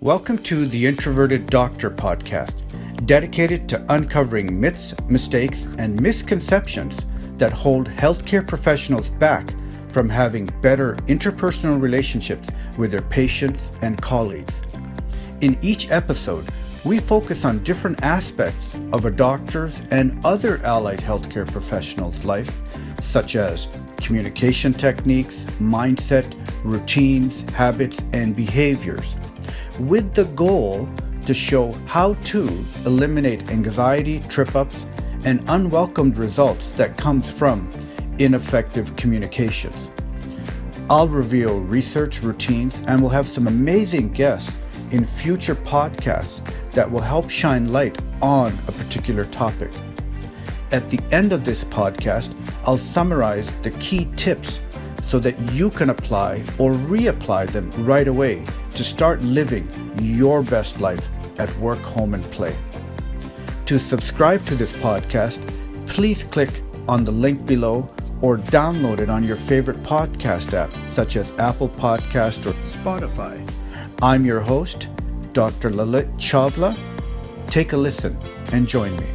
Welcome to the Introverted Doctor podcast, dedicated to uncovering myths, mistakes, and misconceptions that hold healthcare professionals back from having better interpersonal relationships with their patients and colleagues. In each episode, we focus on different aspects of a doctor's and other allied healthcare professionals' life, such as communication techniques, mindset, routines, habits, and behaviors, with the goal to show how to eliminate anxiety, trip-ups, and unwelcomed results that comes from ineffective communications. I'll reveal research routines and we'll have some amazing guests in future podcasts that will help shine light on a particular topic. At the end of this podcast, I'll summarize the key tips so that you can apply or reapply them right away to start living your best life at work, home, and play. To subscribe to this podcast, please click on the link below or download it on your favorite podcast app, such as Apple Podcast or Spotify. I'm your host, Dr. Lalit Chawla. Take a listen and join me.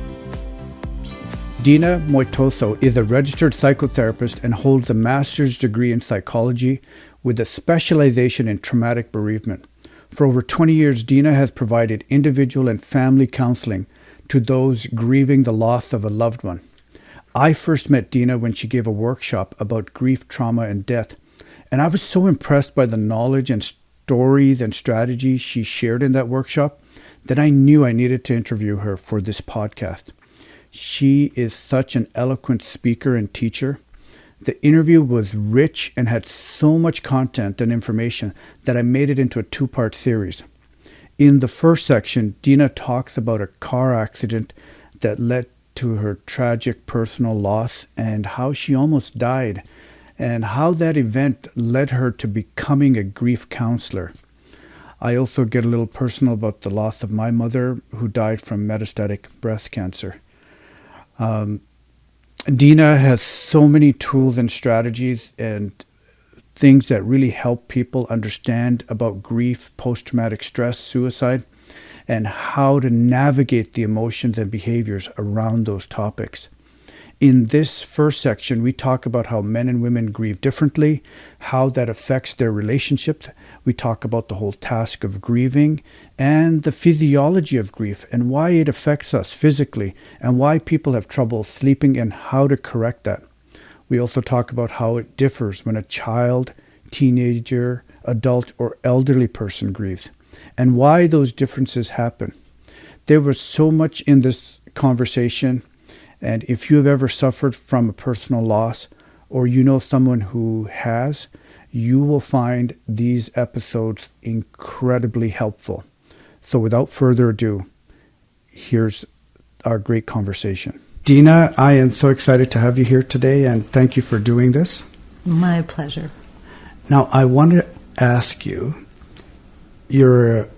Dena Moitoso is a registered psychotherapist and holds a master's degree in psychology with a specialization in traumatic bereavement. For over 20 years, Dena has provided individual and family counseling to those grieving the loss of a loved one. I first met Dena when she gave a workshop about grief, trauma, and death, and I was so impressed by the knowledge and stories and strategies she shared in that workshop that I knew I needed to interview her for this podcast. She is such an eloquent speaker and teacher. The interview was rich and had so much content and information that I made it into a two-part series. In the first section, Dena talks about a car accident that led to her tragic personal loss and how she almost died, and how that event led her to becoming a grief counselor. I also get a little personal about the loss of my mother, who died from metastatic breast cancer. Dena has so many tools and strategies and things that really help people understand about grief, post-traumatic stress, suicide, and how to navigate the emotions and behaviors around those topics. In this first section, we talk about how men and women grieve differently, how that affects their relationships. We talk about the whole task of grieving and the physiology of grief and why it affects us physically and why people have trouble sleeping and how to correct that. We also talk about how it differs when a child, teenager, adult, or elderly person grieves and why those differences happen. There was so much in this conversation. And if you have ever suffered from a personal loss, or you know someone who has, you will find these episodes incredibly helpful. So without further ado, here's our great conversation. Dena, I am so excited to have you here today, and thank you for doing this. My pleasure. Now, I want to ask you, you're a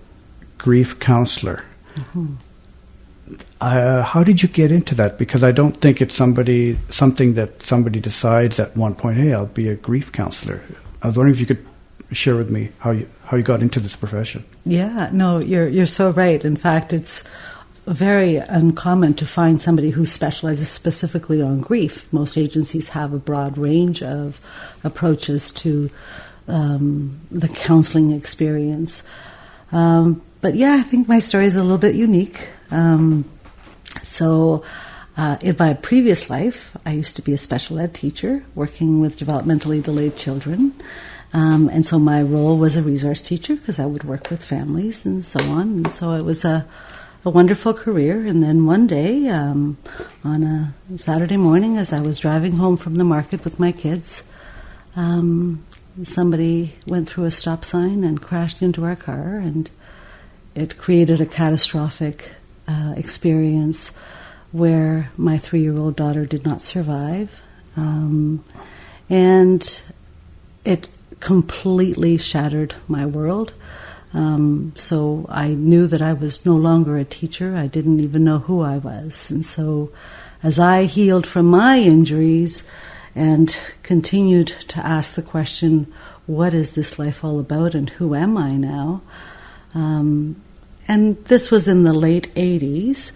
grief counselor. Mm-hmm. How did you get into that? Because I don't think it's something that somebody decides at one point, hey, I'll be a grief counselor. I was wondering if you could share with me how you got into this profession. Yeah, no, you're so right. In fact, it's very uncommon to find somebody who specializes specifically on grief. Most agencies have a broad range of approaches to the counseling experience. But yeah, I think my story is a little bit unique. So in my previous life, I used to be a special ed teacher working with developmentally delayed children. And so my role was a resource teacher because I would work with families and so on. And so it was a wonderful career. And then one day, on a Saturday morning, as I was driving home from the market with my kids, somebody went through a stop sign and crashed into our car, and it created a catastrophic experience where my 3-year-old daughter did not survive. And it completely shattered my world. So I knew that I was no longer a teacher. I didn't even know who I was. And so as I healed from my injuries and continued to ask the question, what is this life all about and who am I now? And this was in the late 80s.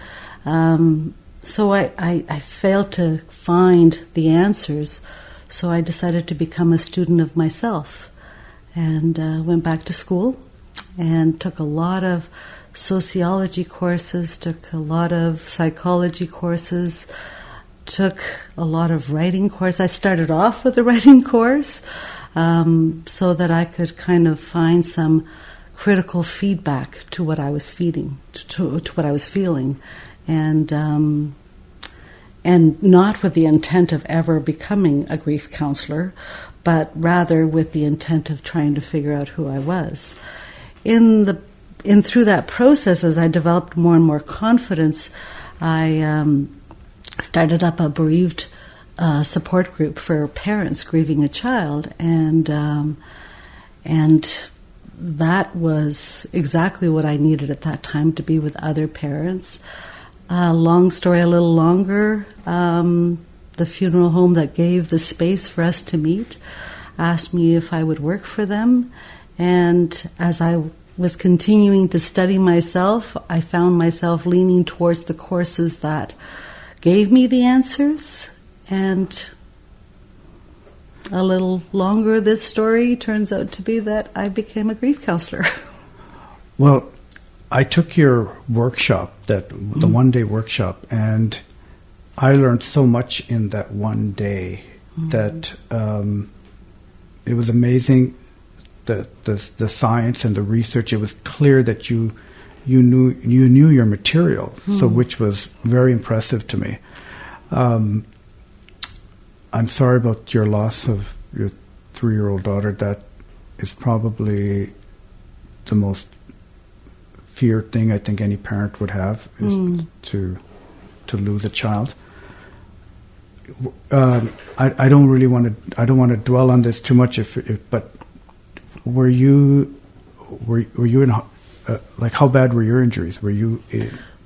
So I failed to find the answers. So I decided to become a student of myself and went back to school and took a lot of sociology courses, took a lot of psychology courses, took a lot of writing courses. I started off with a writing course so that I could kind of find some critical feedback to what I was feeding, to what I was feeling, and not with the intent of ever becoming a grief counselor, but rather with the intent of trying to figure out who I was. Through that process, as I developed more and more confidence, I started up a bereaved support group for parents grieving a child, and that was exactly what I needed at that time, to be with other parents. Long story, a little longer. The funeral home that gave the space for us to meet asked me if I would work for them, and as I was continuing to study myself, I found myself leaning towards the courses that gave me the answers. And a little longer, this story turns out to be that I became a grief counselor. Well, I took your workshop, the one-day workshop, and I learned so much in that one day that it was amazing. The science and the research. It was clear that you knew your material, so which was very impressive to me. I'm sorry about your loss of your 3-year-old daughter. That is probably the most feared thing I think any parent would have, is to lose a child. I don't want to dwell on this too much, but were you in like, how bad were your injuries? Were you?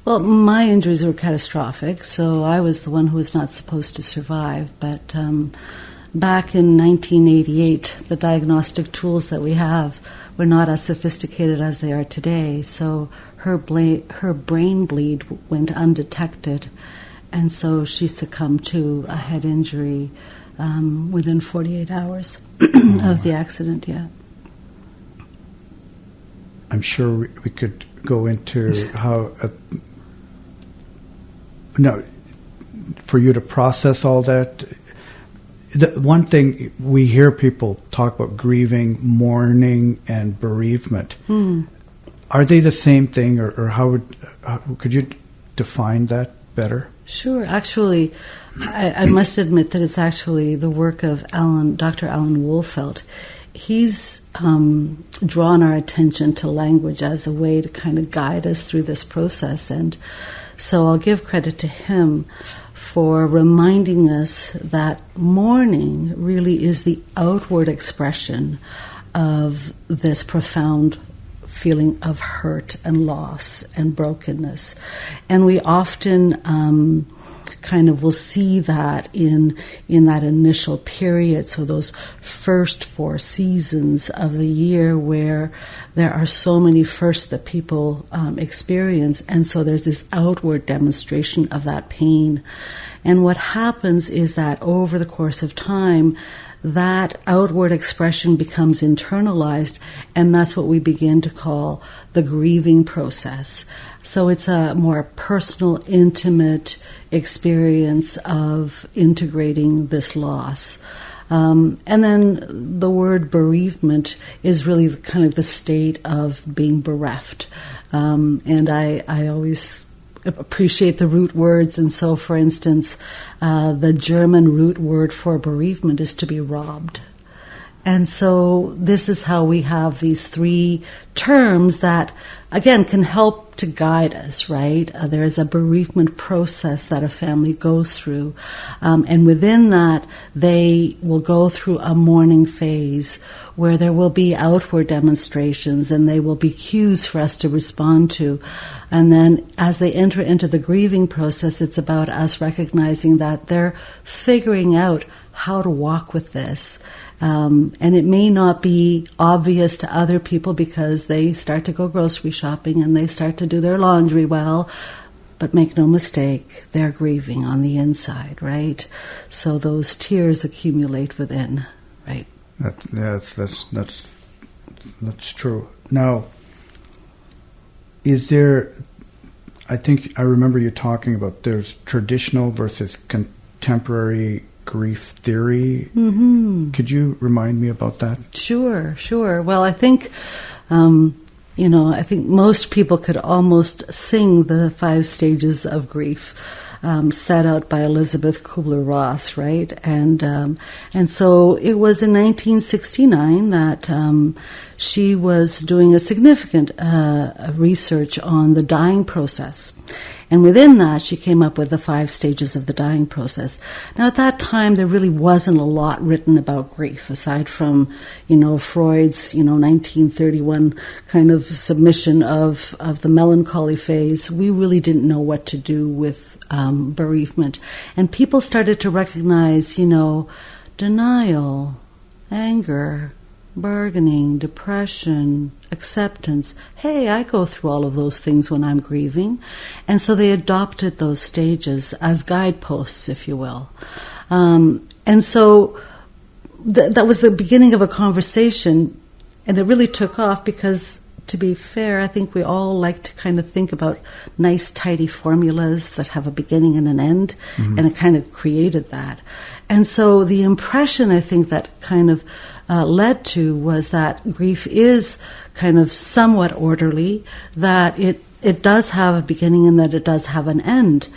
Well, my injuries were catastrophic, so I was the one who was not supposed to survive. But back in 1988, the diagnostic tools that we have were not as sophisticated as they are today. So her brain bleed went undetected, and so she succumbed to a head injury within 48 hours of the accident. Yeah. I'm sure we could go into how, for you to process all that. The one thing we hear people talk about: grieving, mourning, and bereavement. Are they the same thing, or how could you define that better? Sure. Actually, I must admit that it's actually the work of Dr. Alan Wolfelt. He's drawn our attention to language as a way to kind of guide us through this process. And so I'll give credit to him for reminding us that mourning really is the outward expression of this profound feeling of hurt and loss and brokenness. And we often kind of will see that in that initial period, so those first 4 seasons of the year where there are so many firsts that people experience, and so there's this outward demonstration of that pain. And what happens is that over the course of time, that outward expression becomes internalized, and that's what we begin to call the grieving process. So it's a more personal, intimate experience of integrating this loss. And then the word bereavement is really kind of the state of being bereft. And I always appreciate the root words. And so, for instance, the German root word for bereavement is to be robbed. And so this is how we have these 3 terms that, again, can help to guide us, right? There's a bereavement process that a family goes through. And within that, they will go through a mourning phase where there will be outward demonstrations and they will be cues for us to respond to. And then as they enter into the grieving process, it's about us recognizing that they're figuring out how to walk with this. And it may not be obvious to other people because they start to go grocery shopping and they start to do their laundry well. But make no mistake, they're grieving on the inside, right? So those tears accumulate within, right? That's true. Now, is there, I think I remember you talking about there's traditional versus contemporary grief theory. Mm-hmm. Could you remind me about that? Sure. Well, I think, I think most people could almost sing the 5 stages of grief set out by Elizabeth Kubler-Ross, right? And so it was in 1969 that she was doing a significant research on the dying process. And within that, she came up with the 5 stages of the dying process. Now, at that time, there really wasn't a lot written about grief, aside from, Freud's, 1931 kind of submission of the melancholy phase. We really didn't know what to do with bereavement. And people started to recognize, denial, anger, bargaining, depression, acceptance. Hey, I go through all of those things when I'm grieving. And so they adopted those stages as guideposts, if you will. And so that was the beginning of a conversation, and it really took off because, to be fair, I think we all like to kind of think about nice, tidy formulas that have a beginning and an end, and it kind of created that. And so the impression, I think, that kind of led to was that grief is kind of somewhat orderly, that it does have a beginning and that it does have an end.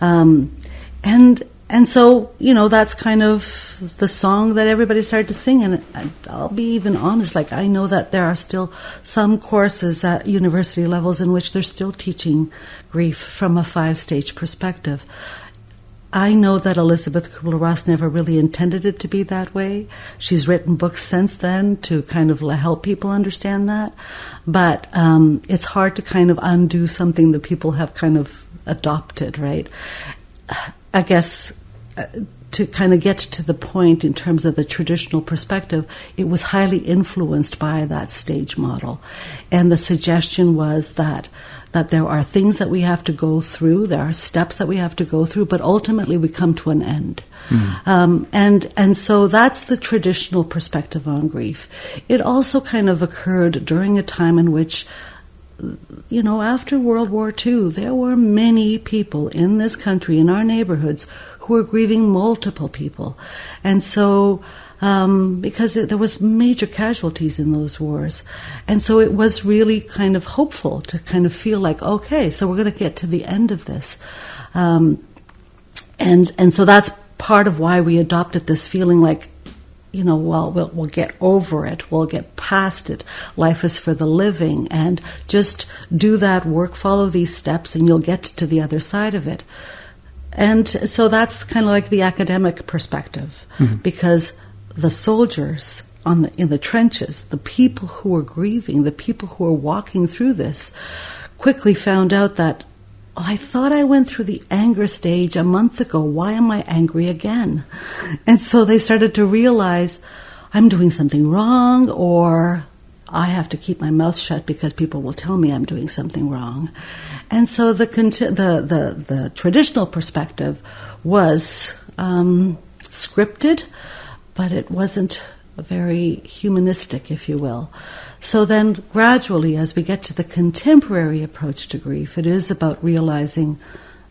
And so, that's kind of the song that everybody started to sing. And I'll be even honest, I know that there are still some courses at university levels in which they're still teaching grief from a 5-stage perspective. I know that Elizabeth Kubler-Ross never really intended it to be that way. She's written books since then to kind of help people understand that. But it's hard to kind of undo something that people have kind of adopted, right? I guess to kind of get to the point in terms of the traditional perspective, it was highly influenced by that stage model. And the suggestion was that there are things that we have to go through, there are steps that we have to go through, but ultimately we come to an end. And so that's the traditional perspective on grief. It also kind of occurred during a time in which, after World War II, there were many people in this country, in our neighborhoods, who were grieving multiple people. And so because there was major casualties in those wars. And so it was really kind of hopeful to kind of feel like, okay, so we're going to get to the end of this. And so that's part of why we adopted this feeling like, we'll get over it, we'll get past it. Life is for the living, and just do that work, follow these steps, and you'll get to the other side of it. And so that's kind of like the academic perspective, because the soldiers in the trenches, the people who were grieving, the people who were walking through this, quickly found out that, I thought I went through the anger stage a month ago. Why am I angry again? And so they started to realize, I'm doing something wrong, or I have to keep my mouth shut because people will tell me I'm doing something wrong. And so the traditional perspective was scripted, but it wasn't very humanistic, if you will. So then gradually, as we get to the contemporary approach to grief, it is about realizing,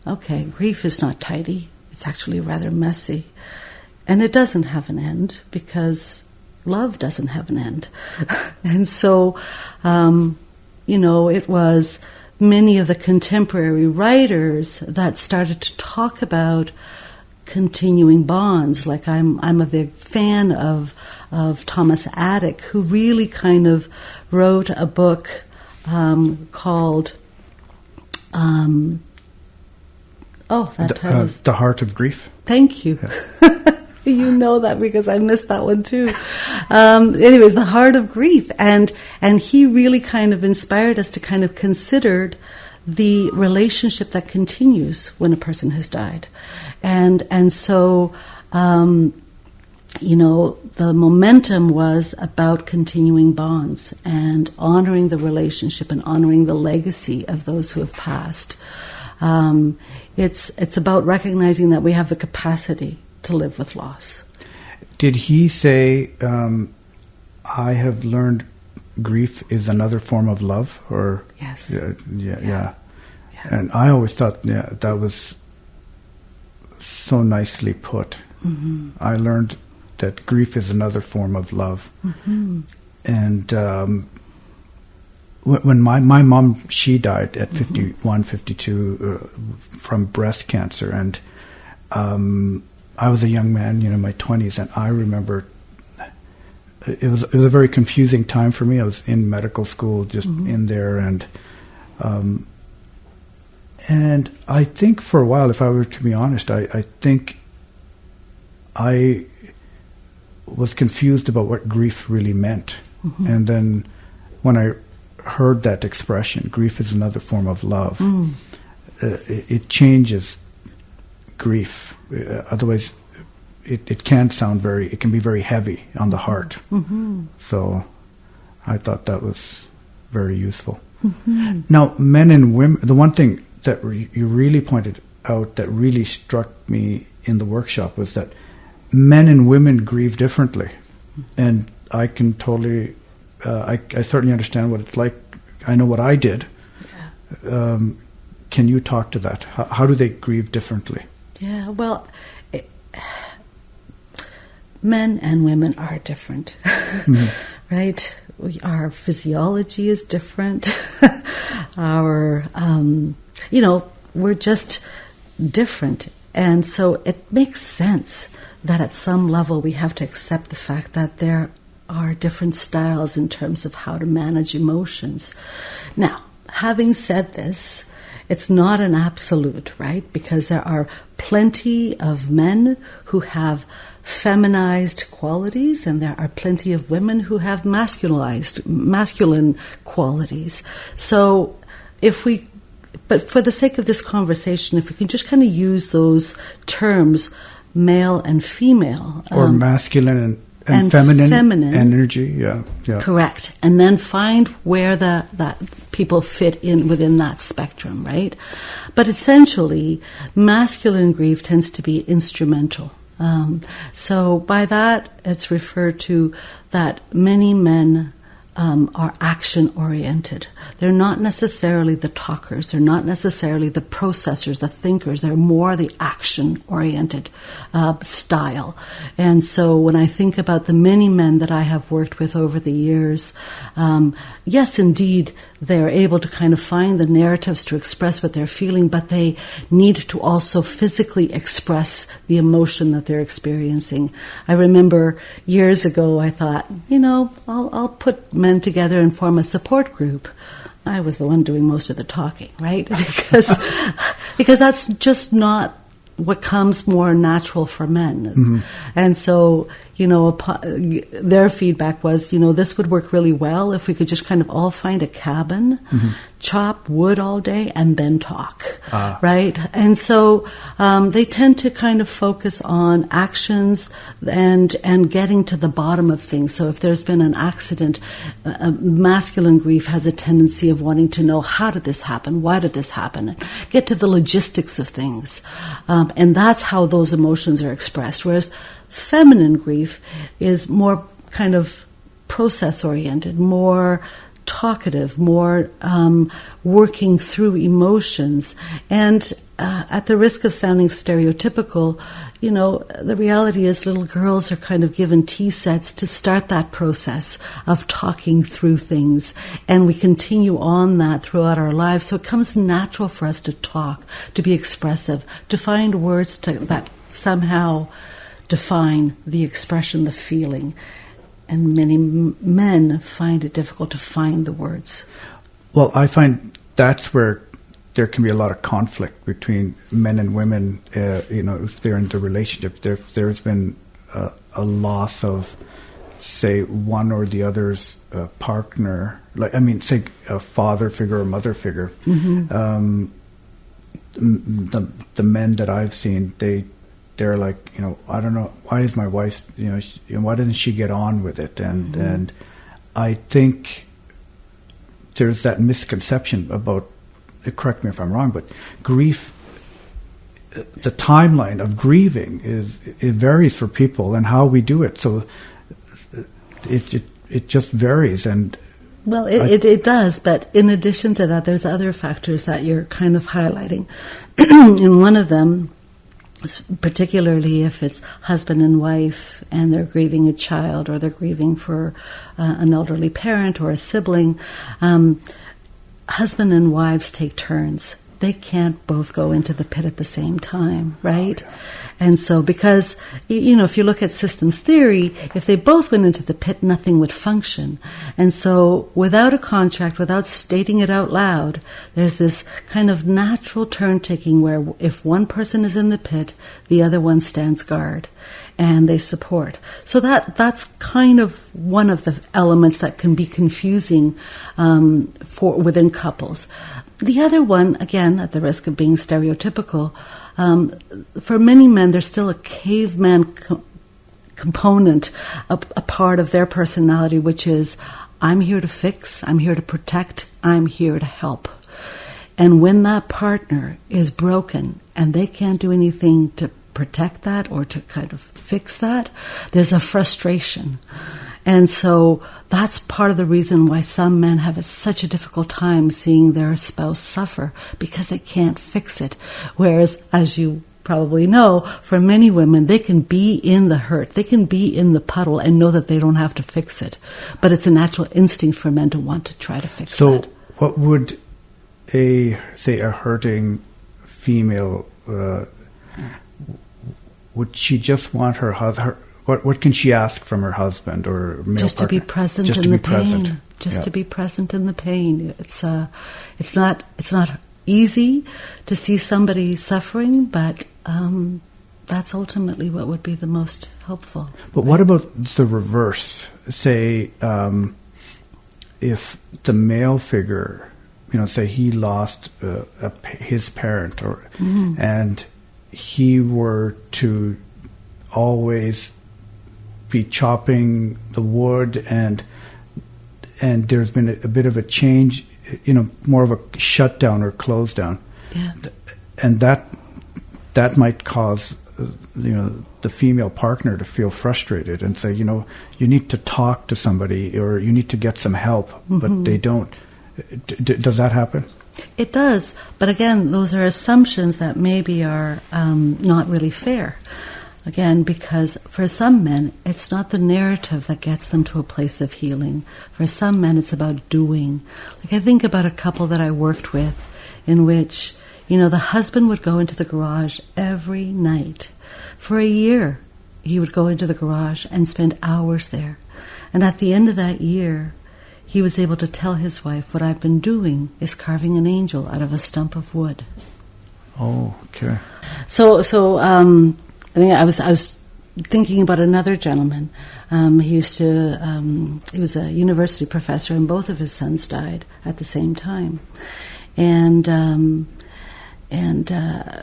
okay, grief is not tidy. It's actually rather messy. And it doesn't have an end because love doesn't have an end. And so, it was many of the contemporary writers that started to talk about continuing bonds. Like I'm a big fan of Thomas Attic, who really kind of wrote a book called The Heart of Grief. Thank you. Yeah. You know that because I missed that one too. Anyways, The Heart of Grief, and he really kind of inspired us to kind of consider the relationship that continues when a person has died, and so the momentum was about continuing bonds and honoring the relationship and honoring the legacy of those who have passed. It's about recognizing that we have the capacity to live with loss. Did he say, I have learned grief is another form of love? Or Yes. Yeah. And I always thought, that was so nicely put. Mm-hmm. I learned that grief is another form of love. Mm-hmm. And when my mom, she died at 51, 52 from breast cancer. And I was a young man, in my 20s, and I remember it was a very confusing time for me. I was in medical school, just in there, and I think for a while, if I were to be honest, I think I was confused about what grief really meant. Mm-hmm. And then when I heard that expression, grief is another form of love, it changes grief. Otherwise, it can be very heavy on the heart. Mm-hmm. So I thought that was very useful. Mm-hmm. Now, men and women, the one thing that you really pointed out that really struck me in the workshop was that men and women grieve differently. And I can totally, I certainly understand what it's like. I know what I did. Yeah. Can you talk to that? How do they grieve differently? Yeah, well, men and women are different, right? Our physiology is different. Our, we're just different. And so it makes sense that at some level we have to accept the fact that there are different styles in terms of how to manage emotions. Now, having said this, it's not an absolute, right? Because there are plenty of men who have feminized qualities, and there are plenty of women who have masculine qualities. So but for the sake of this conversation, if we can just kind of use those terms, male and female. Or masculine and feminine energy, yeah. Correct. And then find where that people fit in within that spectrum, right? But essentially, masculine grief tends to be instrumental. So by that, it's referred to that many men are action-oriented. They're not necessarily the talkers. They're not necessarily the processors, the thinkers. They're more the action-oriented style. And so when I think about the many men that I have worked with over the years, yes, indeed, they're able to kind of find the narratives to express what they're feeling, but they need to also physically express the emotion that they're experiencing. I remember years ago, I thought, I'll put men together and form a support group. I was the one doing most of the talking, right? Because that's just not what comes more natural for men. Mm-hmm. And so, their feedback was, this would work really well if we could just kind of all find a cabin, chop wood all day, and then talk, right? And so they tend to kind of focus on actions and getting to the bottom of things. So if there's been an accident, masculine grief has a tendency of wanting to know, how did this happen? Why did this happen? And get to the logistics of things. And that's how those emotions are expressed. Whereas feminine grief is more kind of process-oriented, more talkative, more working through emotions. And at the risk of sounding stereotypical, the reality is little girls are kind of given tea sets to start that process of talking through things. And we continue on that throughout our lives. So it comes natural for us to talk, to be expressive, to find words that somehow define the expression, the feeling. And many men find it difficult to find the words. Well, I find that's where there can be a lot of conflict between men and women, if they're in the relationship. There's been a loss of, say, one or the other's partner, say a father figure or mother figure. Mm-hmm. The men that I've seen, they they're like, I don't know, why is my wife, why doesn't she get on with it? And I think there's that misconception about, correct me if I'm wrong, but grief, the timeline of grieving it varies for people and how we do it. So it just varies. And well, it does, but in addition to that, there's other factors that you're kind of highlighting. And one of them, particularly if it's husband and wife and they're grieving a child or they're grieving for an elderly parent or a sibling, husband and wives take turns. They can't both go into the pit at the same time, right? Oh, yeah. And so because, if you look at systems theory, if they both went into the pit, nothing would function. And so without a contract, without stating it out loud, there's this kind of natural turn taking where if one person is in the pit, the other one stands guard and they support. So that's kind of one of the elements that can be confusing for within couples. The other one, again, at the risk of being stereotypical, for many men, there's still a caveman component, a part of their personality, which is, I'm here to fix, I'm here to protect, I'm here to help. And when that partner is broken and they can't do anything to protect that or to kind of fix that, there's a frustration. And so that's part of the reason why some men have such a difficult time seeing their spouse suffer, because they can't fix it. Whereas, as you probably know, for many women, they can be in the hurt, they can be in the puddle and know that they don't have to fix it. But it's a natural instinct for men to want to try to fix that. So what would a hurting female, would she just want her husband... What can she ask from her husband or male just partner? To be present just in to the be pain. Present. Just to be present in the pain. It's not easy to see somebody suffering, but that's ultimately what would be the most helpful. But what about the reverse? Say if the male figure, say he lost his parent, and he were to always be chopping the wood, and there's been a bit of a change, more of a shutdown or close down, and that might cause the female partner to feel frustrated and say, you need to talk to somebody or you need to get some help, but they don't. Does that happen? It does, but again, those are assumptions that maybe are not really fair. Again, because for some men, it's not the narrative that gets them to a place of healing. For some men, it's about doing. Like I think about a couple that I worked with in which, the husband would go into the garage every night. For a year, he would go into the garage and spend hours there. And at the end of that year, he was able to tell his wife, what I've been doing is carving an angel out of a stump of wood. Oh, okay. So I think I was thinking about another gentleman. He was a university professor, and both of his sons died at the same time. And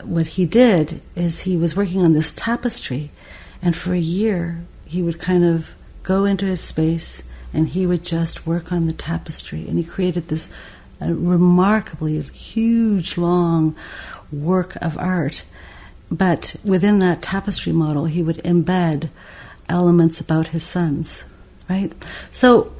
what he did is he was working on this tapestry, and for a year he would kind of go into his space and he would just work on the tapestry, and he created this remarkably huge, long work of art. But within that tapestry model, he would embed elements about his sons, right? So,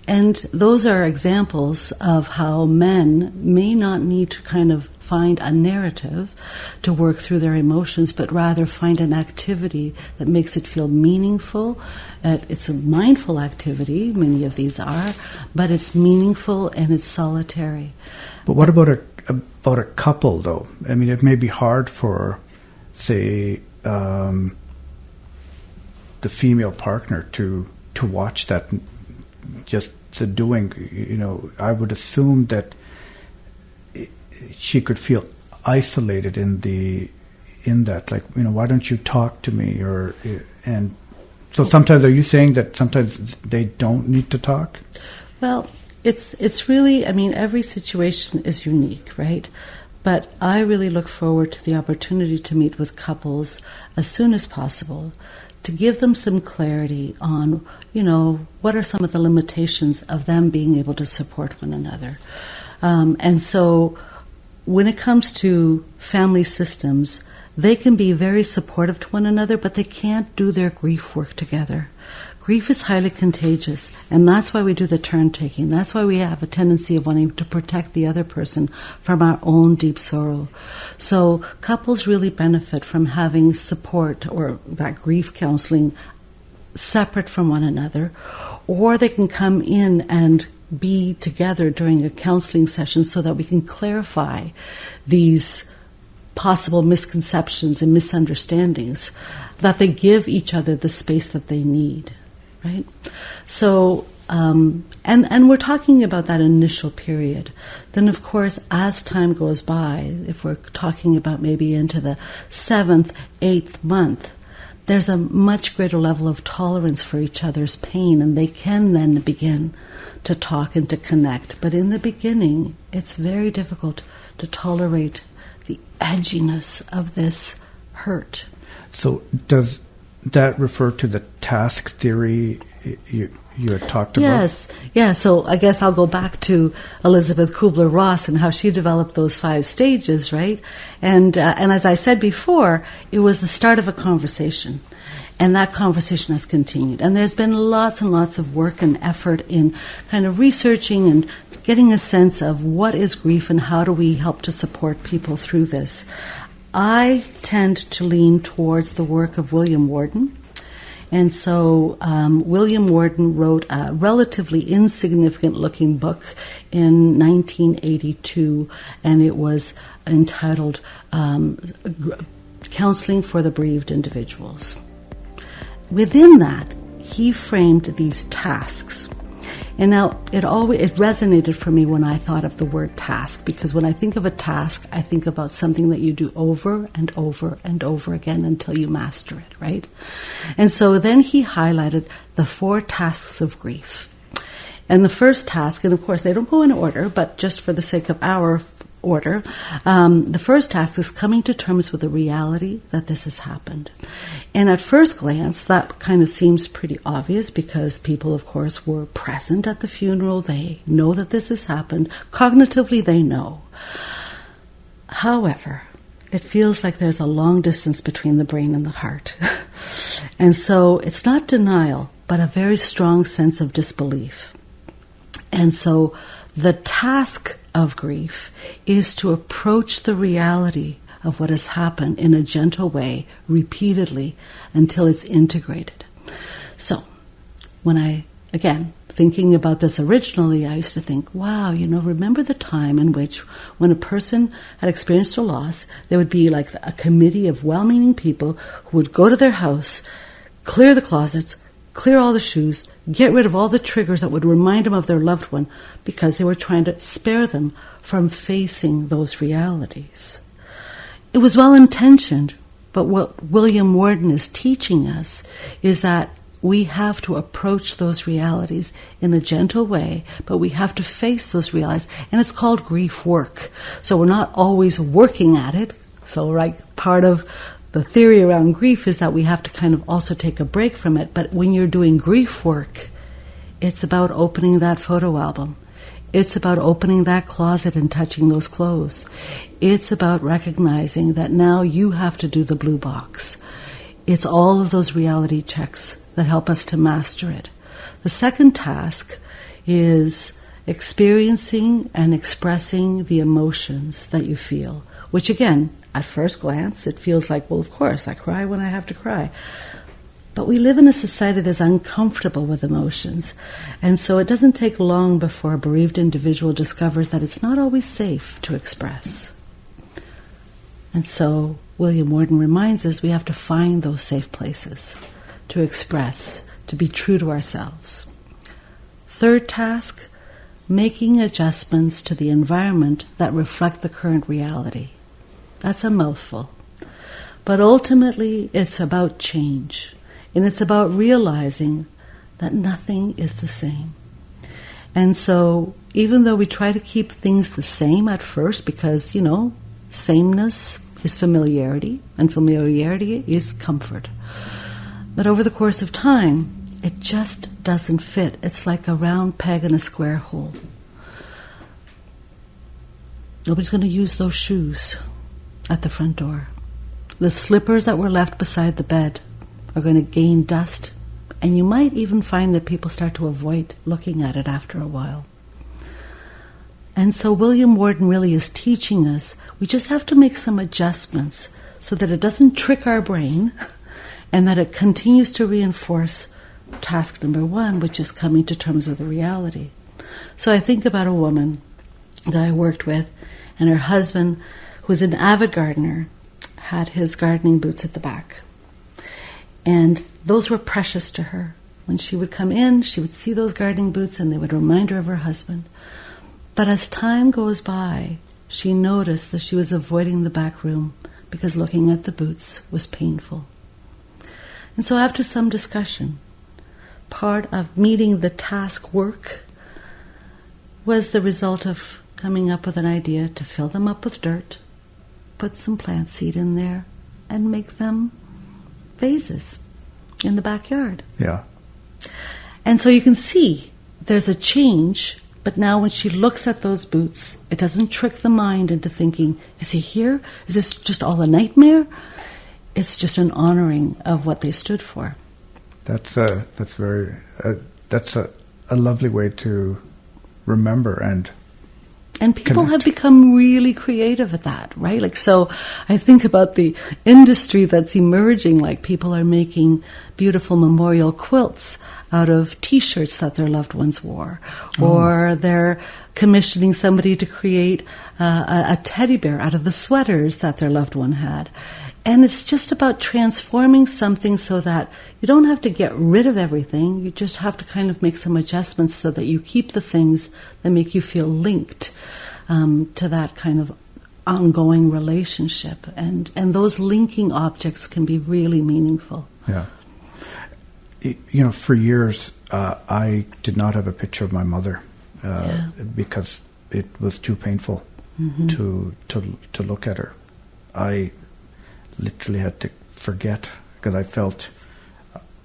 and those are examples of how men may not need to kind of find a narrative to work through their emotions, but rather find an activity that makes it feel meaningful. It's a mindful activity, many of these are, but it's meaningful and it's solitary. But what about a couple, though? I mean, it may be hard for, say, the female partner to watch that, just the doing. I would assume that she could feel isolated in that, like, why don't you talk to me? And so sometimes, are you saying that sometimes they don't need to talk? Well, it's really, every situation is unique, right? But I really look forward to the opportunity to meet with couples as soon as possible to give them some clarity on, what are some of the limitations of them being able to support one another. And so when it comes to family systems, they can be very supportive to one another, but they can't do their grief work together. Grief is highly contagious, and that's why we do the turn-taking. That's why we have a tendency of wanting to protect the other person from our own deep sorrow. So couples really benefit from having support or that grief counseling separate from one another, or they can come in and be together during a counseling session so that we can clarify these possible misconceptions and misunderstandings, that they give each other the space that they need. Right? So, and we're talking about that initial period. Then, of course, as time goes by, if we're talking about maybe into the 7th, 8th month, there's a much greater level of tolerance for each other's pain, and they can then begin to talk and to connect. But in the beginning, it's very difficult to tolerate the edginess of this hurt. So does that refer to the task theory you had talked about? Yes. Yeah, so I guess I'll go back to Elizabeth Kubler-Ross and how she developed those 5 stages, right? And as I said before, it was the start of a conversation. And that conversation has continued. And there's been lots and lots of work and effort in kind of researching and getting a sense of what is grief and how do we help to support people through this. I tend to lean towards the work of William Worden. And so William Worden wrote a relatively insignificant-looking book in 1982, and it was entitled Counseling for the Bereaved Individuals. Within that, he framed these tasks. And now it resonated for me when I thought of the word task, because when I think of a task, I think about something that you do over and over and over again until you master it, right? And so then he highlighted the 4 tasks of grief. And the first task, and of course they don't go in order, but just for the sake of our order, the first task is coming to terms with the reality that this has happened. And at first glance, that kind of seems pretty obvious because people, of course, were present at the funeral. They know that this has happened. Cognitively, they know. However, it feels like there's a long distance between the brain and the heart. And so it's not denial, but a very strong sense of disbelief. And so the task of grief is to approach the reality of what has happened in a gentle way, repeatedly, until it's integrated. So, thinking about this originally, I used to think, wow, remember the time in which when a person had experienced a loss, there would be like a committee of well-meaning people who would go to their house, clear the closets, clear all the shoes, get rid of all the triggers that would remind them of their loved one because they were trying to spare them from facing those realities. It was well-intentioned, but what William Worden is teaching us is that we have to approach those realities in a gentle way, but we have to face those realities, and it's called grief work. So we're not always working at it. So, part of the theory around grief is that we have to kind of also take a break from it. But when you're doing grief work, it's about opening that photo album. It's about opening that closet and touching those clothes. It's about recognizing that now you have to do the blue box. It's all of those reality checks that help us to master it. The second task is experiencing and expressing the emotions that you feel, which again, at first glance, it feels like, well, of course, I cry when I have to cry. But we live in a society that's uncomfortable with emotions. And so it doesn't take long before a bereaved individual discovers that it's not always safe to express. And so William Worden reminds us we have to find those safe places to express, to be true to ourselves. Third task, making adjustments to the environment that reflect the current reality. That's a mouthful. But ultimately, it's about change. And it's about realizing that nothing is the same. And so, even though we try to keep things the same at first, because, Sameness is familiarity, and familiarity is comfort. But over the course of time, it just doesn't fit. It's like a round peg in a square hole. Nobody's going to use those shoes at the front door. The slippers that were left beside the bed are going to gain dust, and you might even find that people start to avoid looking at it after a while. And so William Worden really is teaching us, we just have to make some adjustments so that it doesn't trick our brain and that it continues to reinforce task number one, which is coming to terms with the reality. So I think about a woman that I worked with, and her husband, who was an avid gardener, had his gardening boots at the back. And those were precious to her. When she would come in, she would see those gardening boots and they would remind her of her husband. But as time goes by, she noticed that she was avoiding the back room because looking at the boots was painful. And so after some discussion, part of meeting the task work was the result of coming up with an idea to fill them up with dirt, put some plant seed in there, and make them vases in the backyard. Yeah. And so you can see there's a change, but now when she looks at those boots, it doesn't trick the mind into thinking, is he here? Is this just all a nightmare? It's just an honoring of what they stood for. That's a lovely way to remember and people connect. have become really creative at that, right? Like, so I think about the industry that's emerging, like people are making beautiful memorial quilts out of T-shirts that their loved ones wore, or they're commissioning somebody to create a teddy bear out of the sweaters that their loved one had. And it's just about transforming something so that you don't have to get rid of everything. You just have to kind of make some adjustments so that you keep the things that make you feel linked to that kind of ongoing relationship. And those linking objects can be really meaningful. Yeah. You know, for years, I did not have a picture of my mother because it was too painful to look at her. I literally had to forget because I felt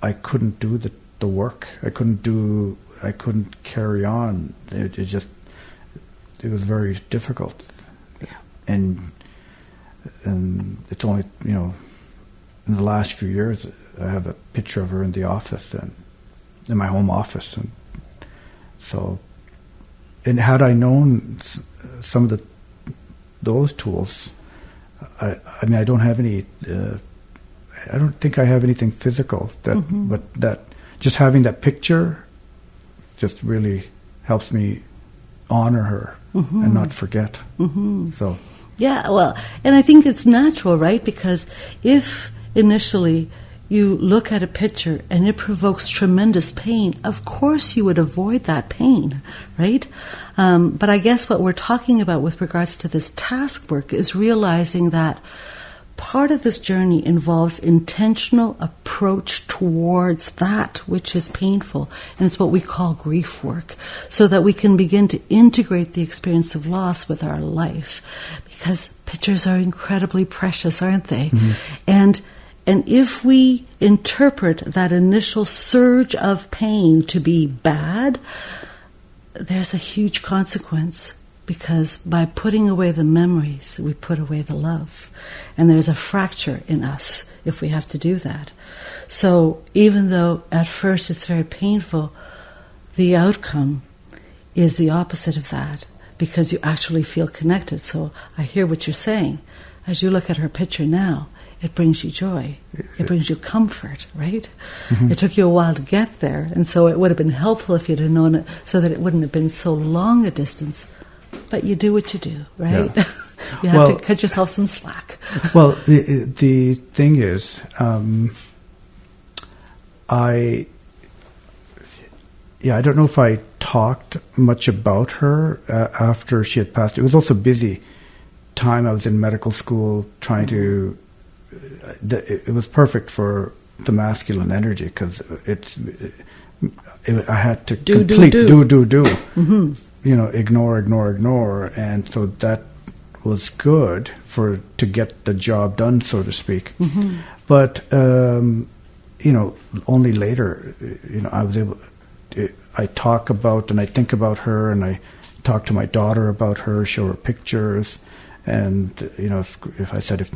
I couldn't do the work. I couldn't carry on. It was very difficult. Yeah. And it's only, you know, in the last few years I have a picture of her in the office and in my home office, and so. And had I known some of those tools, I mean, I don't have any. I don't think I have anything physical but that just having that picture just really helps me honor her and not forget. So. Yeah, well, and I think it's natural, right? Because if initially you look at a picture and it provokes tremendous pain, of course you would avoid that pain, right? But I guess what we're talking about with regards to this task work is realizing that part of this journey involves intentional approach towards that which is painful, and it's what we call grief work, so that we can begin to integrate the experience of loss with our life, because pictures are incredibly precious, aren't they? And if we interpret that initial surge of pain to be bad, there's a huge consequence, because by putting away the memories, we put away the love. And there's a fracture in us if we have to do that. So even though at first it's very painful, the outcome is the opposite of that, because you actually feel connected. So I hear what you're saying. As you look at her picture now, it brings you joy. It brings you comfort, right? It took you a while to get there, and so it would have been helpful if you'd have known it so that it wouldn't have been so long a distance. But you do what you do, right? Yeah. You have to cut yourself some slack. Well, the thing is, I don't know if I talked much about her after she had passed. It was also a busy time. I was in medical school trying to... It was perfect for the masculine energy, because I had to do. You know, ignore, and so that was good to get the job done, so to speak. Mm-hmm. But only later, I was able. I talk about and I think about her, and I talk to my daughter about her, show her pictures, and if I said if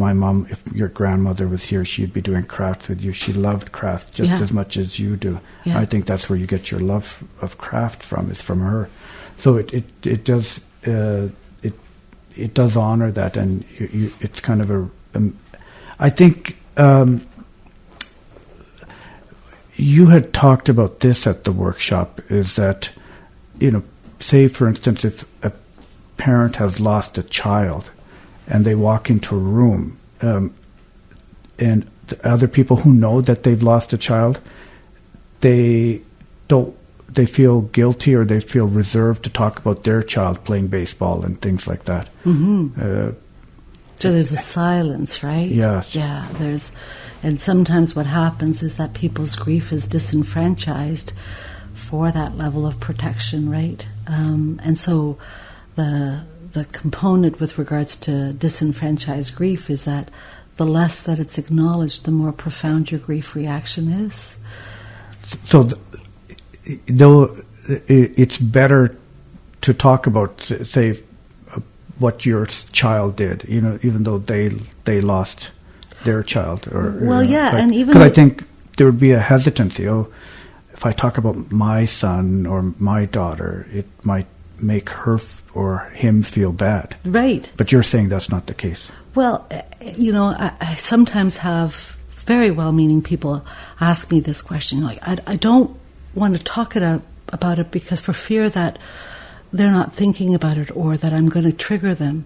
your grandmother was here, she'd be doing crafts with you. She loved craft just as much as you do. Yeah. I think that's where you get your love of craft from, is from her. So it does it does honor that, and it's kind of I think. You had talked about this at the workshop, is that, say, for instance, if a parent has lost a child and they walk into a room and the other people who know that they've lost a child, they feel guilty or they feel reserved to talk about their child playing baseball and things like that. Mm-hmm. So there's a silence, right? Yes. Yeah, and sometimes what happens is that people's grief is disenfranchised for that level of protection, right? And so the component with regards to disenfranchised grief is that the less that it's acknowledged, the more profound your grief reaction is. So though it's better to talk about, say, what your child did, even though they lost their child, and even because I think there would be a hesitancy. If I talk about my son or my daughter, it might make her or him feel bad. Right. But you're saying that's not the case. Well, I sometimes have very well-meaning people ask me this question. Like, I don't want to talk about it because for fear that they're not thinking about it or that I'm going to trigger them.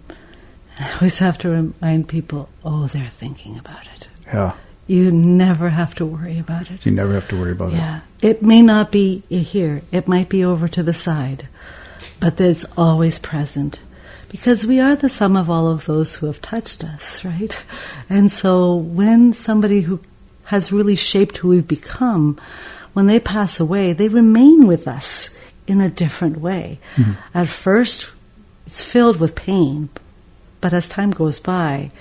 And I always have to remind people, they're thinking about it. Yeah. You never have to worry about it. You never have to worry about it. Yeah. It may not be here. It might be over to the side. But it's always present. Because we are the sum of all of those who have touched us, right? And so when somebody who has really shaped who we've become, when they pass away, they remain with us in a different way. Mm-hmm. At first, it's filled with pain, but as time goes by,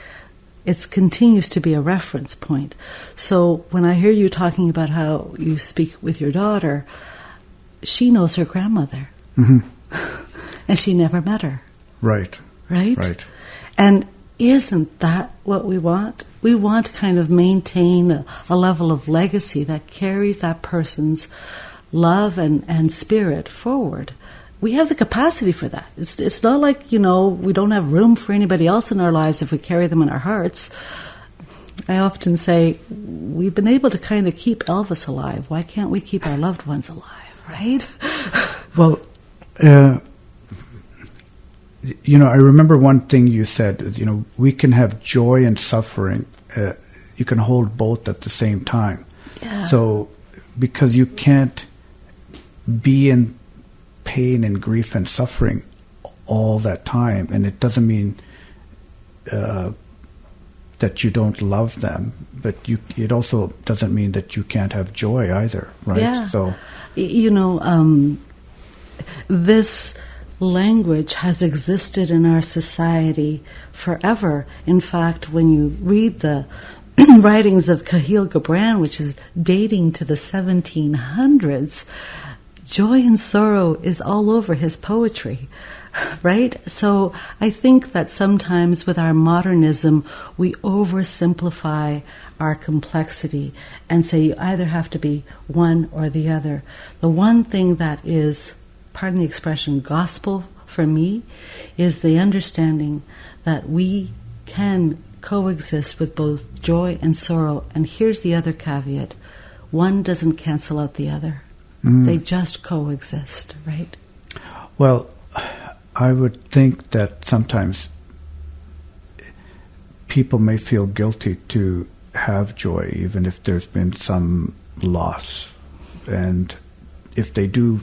it continues to be a reference point. So when I hear you talking about how you speak with your daughter, she knows her grandmother. Mm-hmm. And she never met her. Right. Right? Right. And isn't that what we want? We want to kind of maintain a level of legacy that carries that person's love and spirit forward. We have the capacity for that. It's not like, we don't have room for anybody else in our lives if we carry them in our hearts. I often say, we've been able to kind of keep Elvis alive. Why can't we keep our loved ones alive, right? Well, I remember one thing you said, we can have joy and suffering. You can hold both at the same time. Yeah. So, because you can't be in pain and grief and suffering all that time, and it doesn't mean that you don't love them, but it also doesn't mean that you can't have joy either, right? Yeah. So, this language has existed in our society forever. In fact, when you read the writings of Khalil Gibran, which is dating to the 1700s, joy and sorrow is all over his poetry, right? So I think that sometimes with our modernism, we oversimplify our complexity and say you either have to be one or the other. The one thing that is, pardon the expression, gospel for me is the understanding that we can coexist with both joy and sorrow. And here's the other caveat. One doesn't cancel out the other. Mm. They just coexist, right? Well, I would think that sometimes people may feel guilty to have joy, even if there's been some loss. And if they do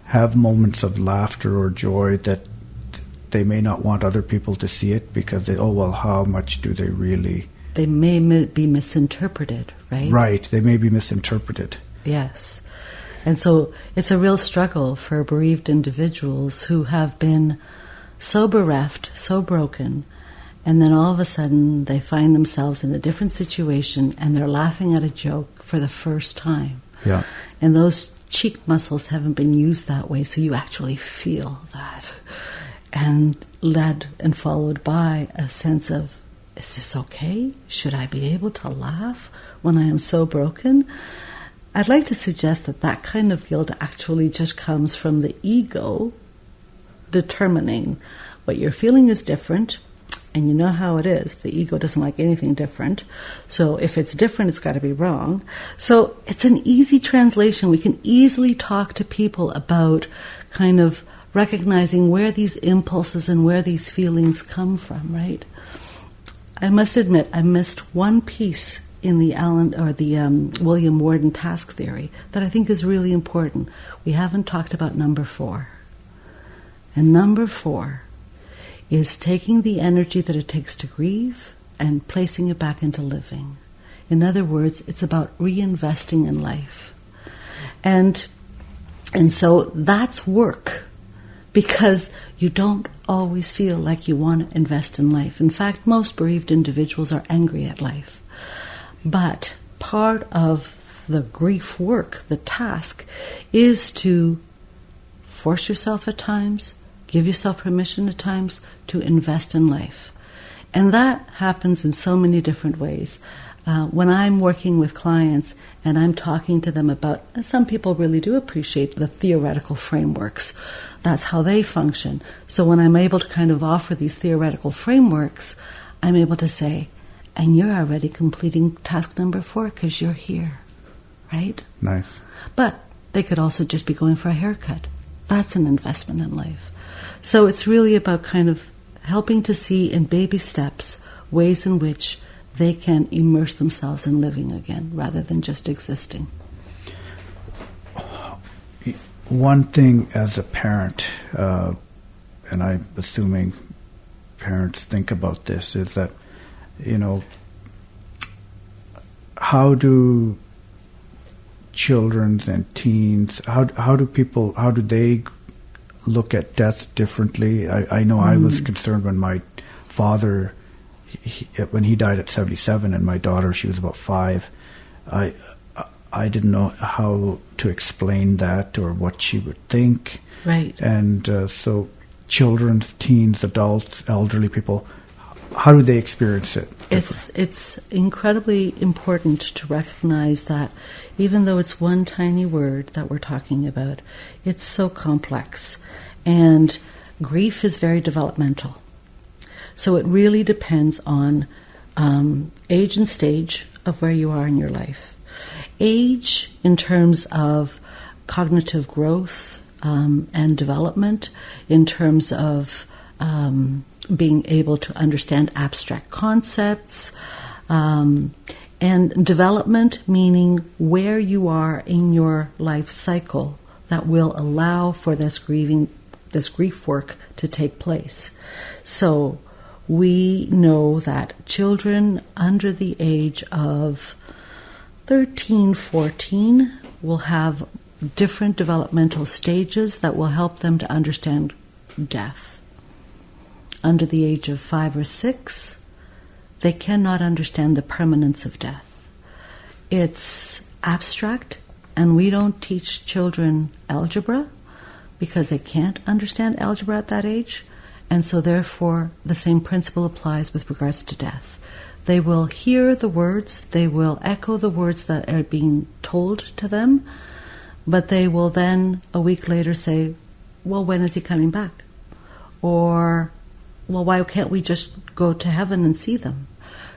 have moments of laughter or joy, that they may not want other people to see it because how much do they really... They may be misinterpreted, right? Right, they may be misinterpreted. Yes. And so it's a real struggle for bereaved individuals who have been so bereft, so broken, and then all of a sudden they find themselves in a different situation and they're laughing at a joke for the first time. Yeah. And those cheek muscles haven't been used that way, so you actually feel that. And led and followed by a sense of, is this okay? Should I be able to laugh when I am so broken? I'd like to suggest that that kind of guilt actually just comes from the ego determining what you're feeling is different, and you know how it is. The ego doesn't like anything different. So if it's different, it's got to be wrong. So it's an easy translation. We can easily talk to people about kind of recognizing where these impulses and where these feelings come from, right? I must admit, I missed one piece in the William Worden task theory that I think is really important. We haven't talked about number 4. And number 4 is taking the energy that it takes to grieve and placing it back into living. In other words, it's about reinvesting in life. And so that's work, because you don't always feel like you want to invest in life. In fact, most bereaved individuals are angry at life. But part of the grief work, the task, is to force yourself at times, give yourself permission at times to invest in life. And that happens in so many different ways. When I'm working with clients and I'm talking to them about, some people really do appreciate the theoretical frameworks. That's how they function. So when I'm able to kind of offer these theoretical frameworks, I'm able to say, and you're already completing task number 4 because you're here, right? Nice. But they could also just be going for a haircut. That's an investment in life. So it's really about kind of helping to see in baby steps ways in which they can immerse themselves in living again rather than just existing. One thing as a parent, and I'm assuming parents think about this, is that, how do children and teens, how do they look at death differently? I know I was concerned when my father, when he died at 77, and my daughter, she was about 5. I didn't know how to explain that or what she would think. Right. And so children, teens, adults, elderly people, how do they experience it? It's incredibly important to recognize that even though it's one tiny word that we're talking about, it's so complex. And grief is very developmental. So it really depends on age and stage of where you are in your life. Age in terms of cognitive growth and development, in terms of being able to understand abstract concepts, and development meaning where you are in your life cycle that will allow for this grief work to take place. So we know that children under the age of 13, 14 will have different developmental stages that will help them to understand death. Under the age of 5 or 6, they cannot understand the permanence of death. It's abstract, and we don't teach children algebra because they can't understand algebra at that age, and so therefore the same principle applies with regards to death. They will hear the words, they will echo the words that are being told to them, but they will then a week later say, well, when is he coming back? Or, well, why can't we just go to heaven and see them?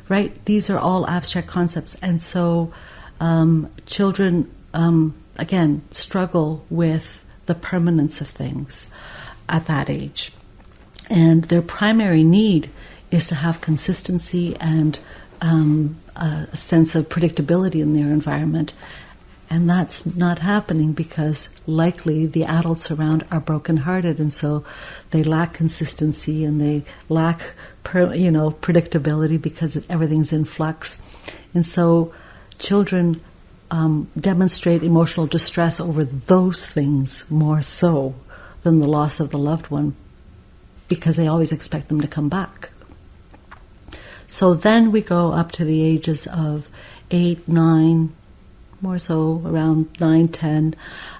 Right? These are all abstract concepts. And so children, again, struggle with the permanence of things at that age. And their primary need is to have consistency and a sense of predictability in their environment. And that's not happening because likely the adults around are brokenhearted, and so they lack consistency and they lack predictability because everything's in flux. And so children demonstrate emotional distress over those things more so than the loss of the loved one. because they always expect them to come back. So then we go up to the ages of 8, 9, more so around 9, 10.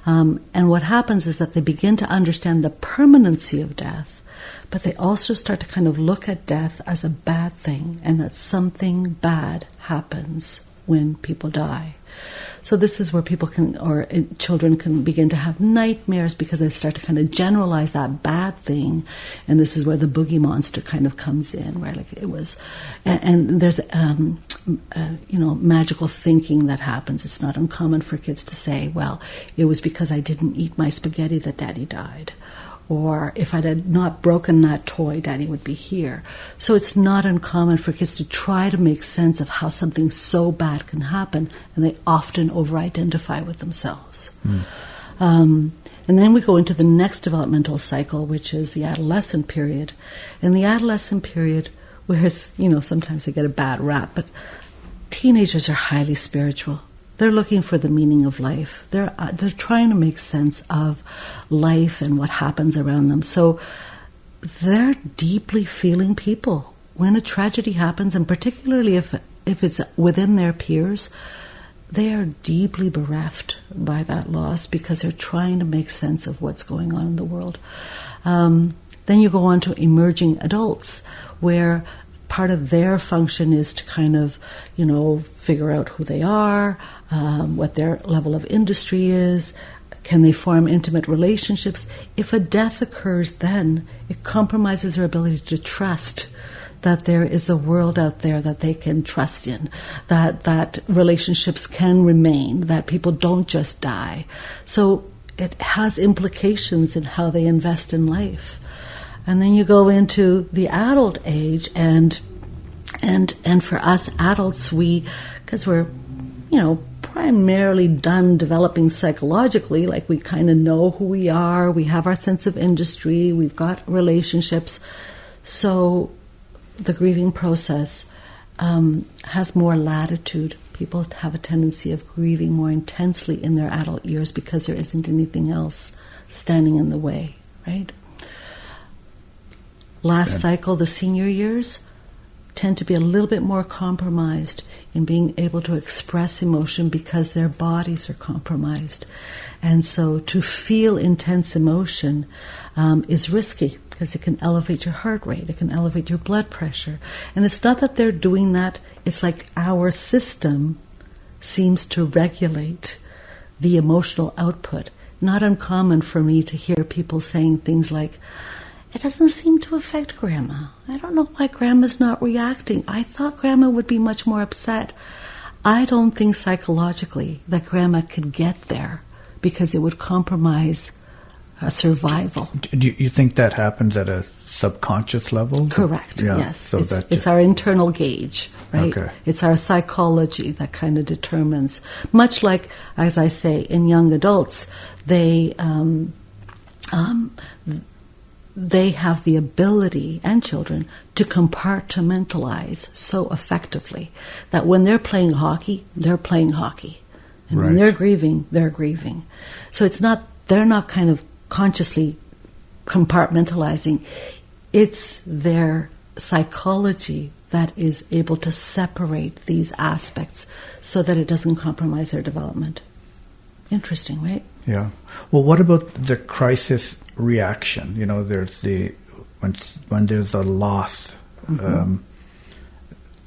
And what happens is that they begin to understand the permanency of death, but they also start to kind of look at death as a bad thing, and that something bad happens when people die. So this is where people can, or children can begin to have nightmares because they start to kind of generalize that bad thing. And this is where the boogie monster kind of comes in, where like it was, and there's, magical thinking that happens. It's not uncommon for kids to say, well, it was because I didn't eat my spaghetti that Daddy died. Or if I had not broken that toy, Daddy would be here. So it's not uncommon for kids to try to make sense of how something so bad can happen, and they often over-identify with themselves. And then we go into the next developmental cycle, which is the adolescent period. And the adolescent period, whereas, sometimes they get a bad rap, but teenagers are highly spiritual. They're looking for the meaning of life. They're trying to make sense of life and what happens around them. So they're deeply feeling people. When a tragedy happens, and particularly if it's within their peers, they are deeply bereft by that loss because they're trying to make sense of what's going on in the world. Then you go on to emerging adults, where part of their function is to kind of, figure out who they are, what their level of industry is, can they form intimate relationships. If a death occurs then, it compromises their ability to trust that there is a world out there that they can trust in, that relationships can remain, that people don't just die. So it has implications in how they invest in life. And then you go into the adult age, and for us adults, because we're, primarily done developing psychologically, like we kind of know who we are, we have our sense of industry, we've got relationships. So the grieving process has more latitude. People have a tendency of grieving more intensely in their adult years because there isn't anything else standing in the way, right? Last cycle, the senior years, tend to be a little bit more compromised in being able to express emotion because their bodies are compromised. And so to feel intense emotion is risky because it can elevate your heart rate, it can elevate your blood pressure. And it's not that they're doing that, it's like our system seems to regulate the emotional output. Not uncommon for me to hear people saying things like, it doesn't seem to affect Grandma. I don't know why Grandma's not reacting. I thought Grandma would be much more upset. I don't think psychologically that Grandma could get there because it would compromise survival. Do you think that happens at a subconscious level? Correct, yeah, yes. So it's our internal gauge, right? Okay. It's our psychology that kind of determines. Much like, as I say, in young adults, they have the ability, and children, to compartmentalize so effectively that when they're playing hockey, they're playing hockey. And when they're grieving, they're grieving. So they're not kind of consciously compartmentalizing. It's their psychology that is able to separate these aspects so that it doesn't compromise their development. Interesting, right? Yeah. Well, what about the crisis reaction? There's when there's a loss,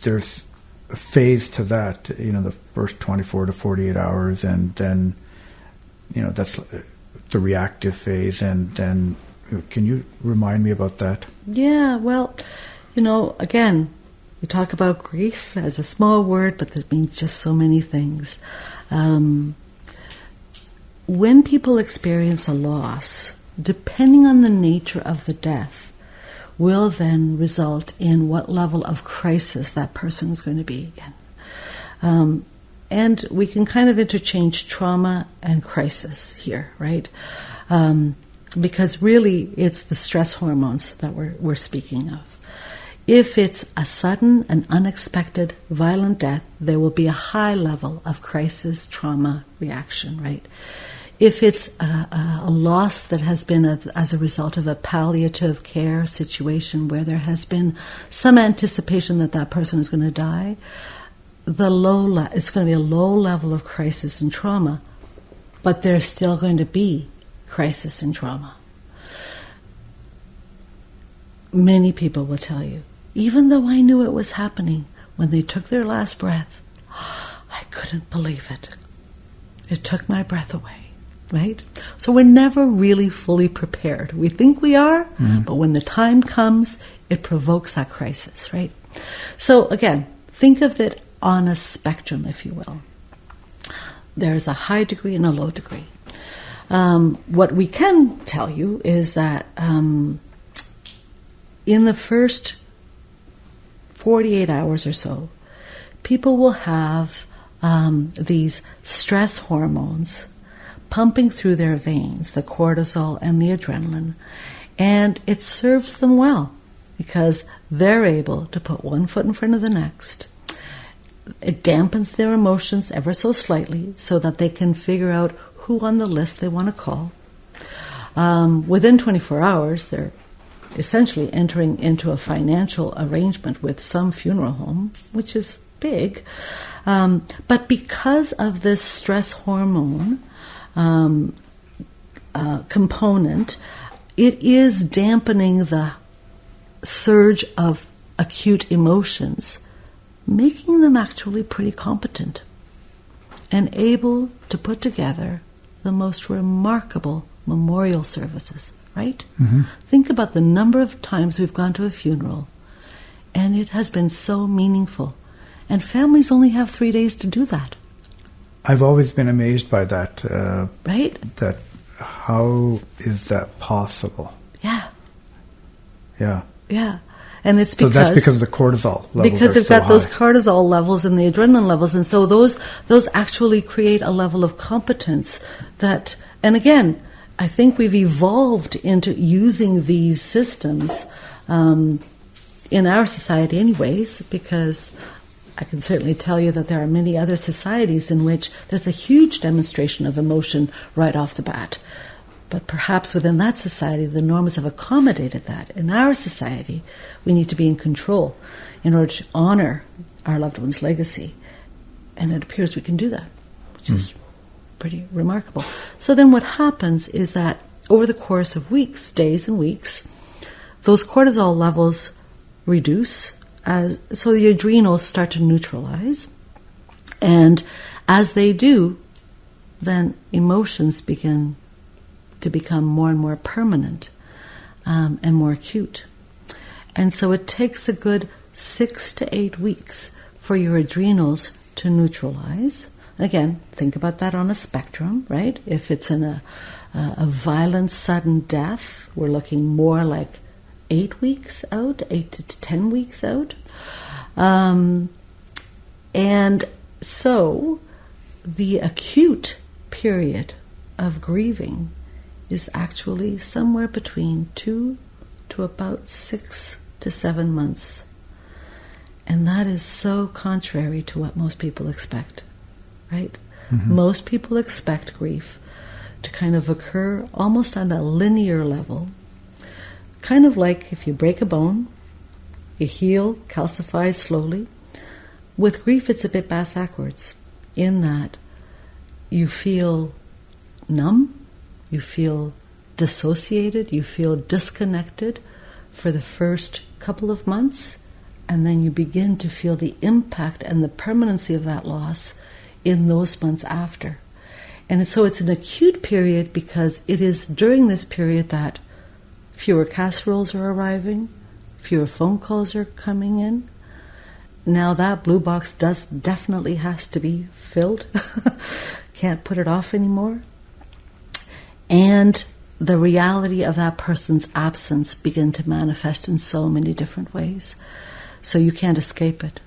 there's a phase to that, the first 24 to 48 hours, and then, that's the reactive phase. And then, can you remind me about that? Yeah, well, again, we talk about grief as a small word, but that means just so many things. When people experience a loss, depending on the nature of the death, will then result in what level of crisis that person is going to be in. And we can kind of interchange trauma and crisis here, right? Because really it's the stress hormones that we're speaking of. If it's a sudden and unexpected violent death, there will be a high level of crisis trauma reaction, right? If it's a loss that has been as a result of a palliative care situation where there has been some anticipation that that person is going to die, it's going to be a low level of crisis and trauma, but there's still going to be crisis and trauma. Many people will tell you, even though I knew it was happening, when they took their last breath, I couldn't believe it. It took my breath away. Right? So we're never really fully prepared. We think we are, but when the time comes, it provokes that crisis, right? So again, think of it on a spectrum, if you will. There's a high degree and a low degree. What we can tell you is that in the first 48 hours or so, people will have these stress hormones pumping through their veins, the cortisol and the adrenaline, and it serves them well because they're able to put one foot in front of the next. It dampens their emotions ever so slightly so that they can figure out who on the list they want to call. Within 24 hours, they're essentially entering into a financial arrangement with some funeral home, which is big. But because of this stress hormone component, it is dampening the surge of acute emotions, making them actually pretty competent and able to put together the most remarkable memorial services, right? Think about the number of times we've gone to a funeral and it has been so meaningful. And families only have 3 days to do that. I've always been amazed by that. Right? That how is that possible? Yeah. Yeah. Yeah. And it's so because... that's because the cortisol levels because they've are so got those high. cortisol levels and the adrenaline levels. And so those actually create a level of competence that... And again, I think we've evolved into using these systems in our society anyways, because... I can certainly tell you that there are many other societies in which there's a huge demonstration of emotion right off the bat. But perhaps within that society, the norms have accommodated that. In our society, we need to be in control in order to honor our loved one's legacy. And it appears we can do that, which is pretty remarkable. So then what happens is that over the course of weeks, days and weeks, those cortisol levels reduce. So the adrenals start to neutralize, and as they do, then emotions begin to become more and more permanent and more acute. And so it takes a good 6 to 8 weeks for your adrenals to neutralize. Again, think about that on a spectrum, right? If it's in a violent, sudden death, we're looking more like 8 weeks out, 8 to 10 weeks out. And so the acute period of grieving is actually somewhere between 2 to about 6 to 7 months. And that is so contrary to what most people expect, right? Most people expect grief to kind of occur almost on a linear level. Kind of like if you break a bone, you heal, calcify slowly. With grief, it's a bit backwards in that you feel numb, you feel dissociated, you feel disconnected for the first couple of months, and then you begin to feel the impact and the permanency of that loss in those months after. And so it's an acute period because it is during this period that fewer casseroles are arriving, fewer phone calls are coming in. Now that blue box definitely has to be filled. Can't put it off anymore. And the reality of that person's absence begin to manifest in so many different ways. So you can't escape it.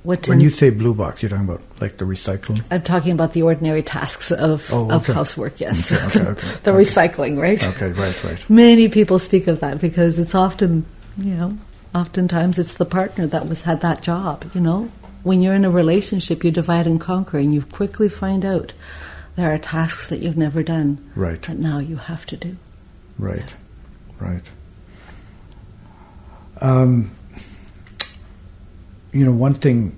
When you say blue box, you're talking about like the recycling? I'm talking about the ordinary tasks of housework, yes. Okay. The recycling, right? Okay, right. Many people speak of that because it's often, oftentimes it's the partner that had that job, When you're in a relationship, you divide and conquer, and you quickly find out There are tasks that you've never done Right. that now you have to do. Right. Right. One thing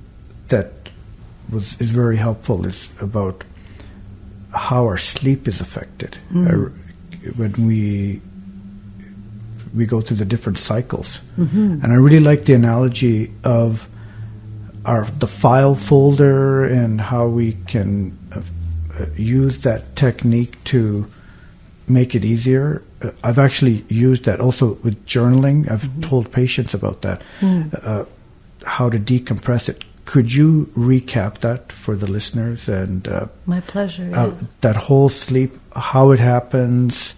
that is very helpful is about how our sleep is affected when we go through the different cycles. And I really like the analogy of the file folder and how we can use that technique to make it easier. I've actually used that also with journaling. I've told patients about that, how to decompress it. Could you recap that for the listeners? And my pleasure. Yeah. That whole sleep, how it happens,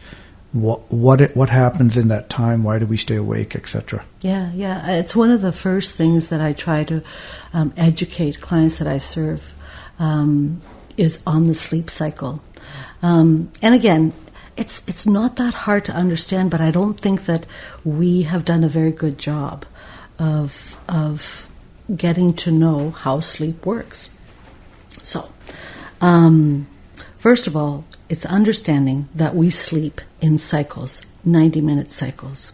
what happens in that time, why do we stay awake, etc. Yeah. It's one of the first things that I try to educate clients that I serve is on the sleep cycle. And again, it's not that hard to understand, but I don't think that we have done a very good job of getting to know how sleep works. So, first of all, it's understanding that we sleep in cycles, 90-minute cycles.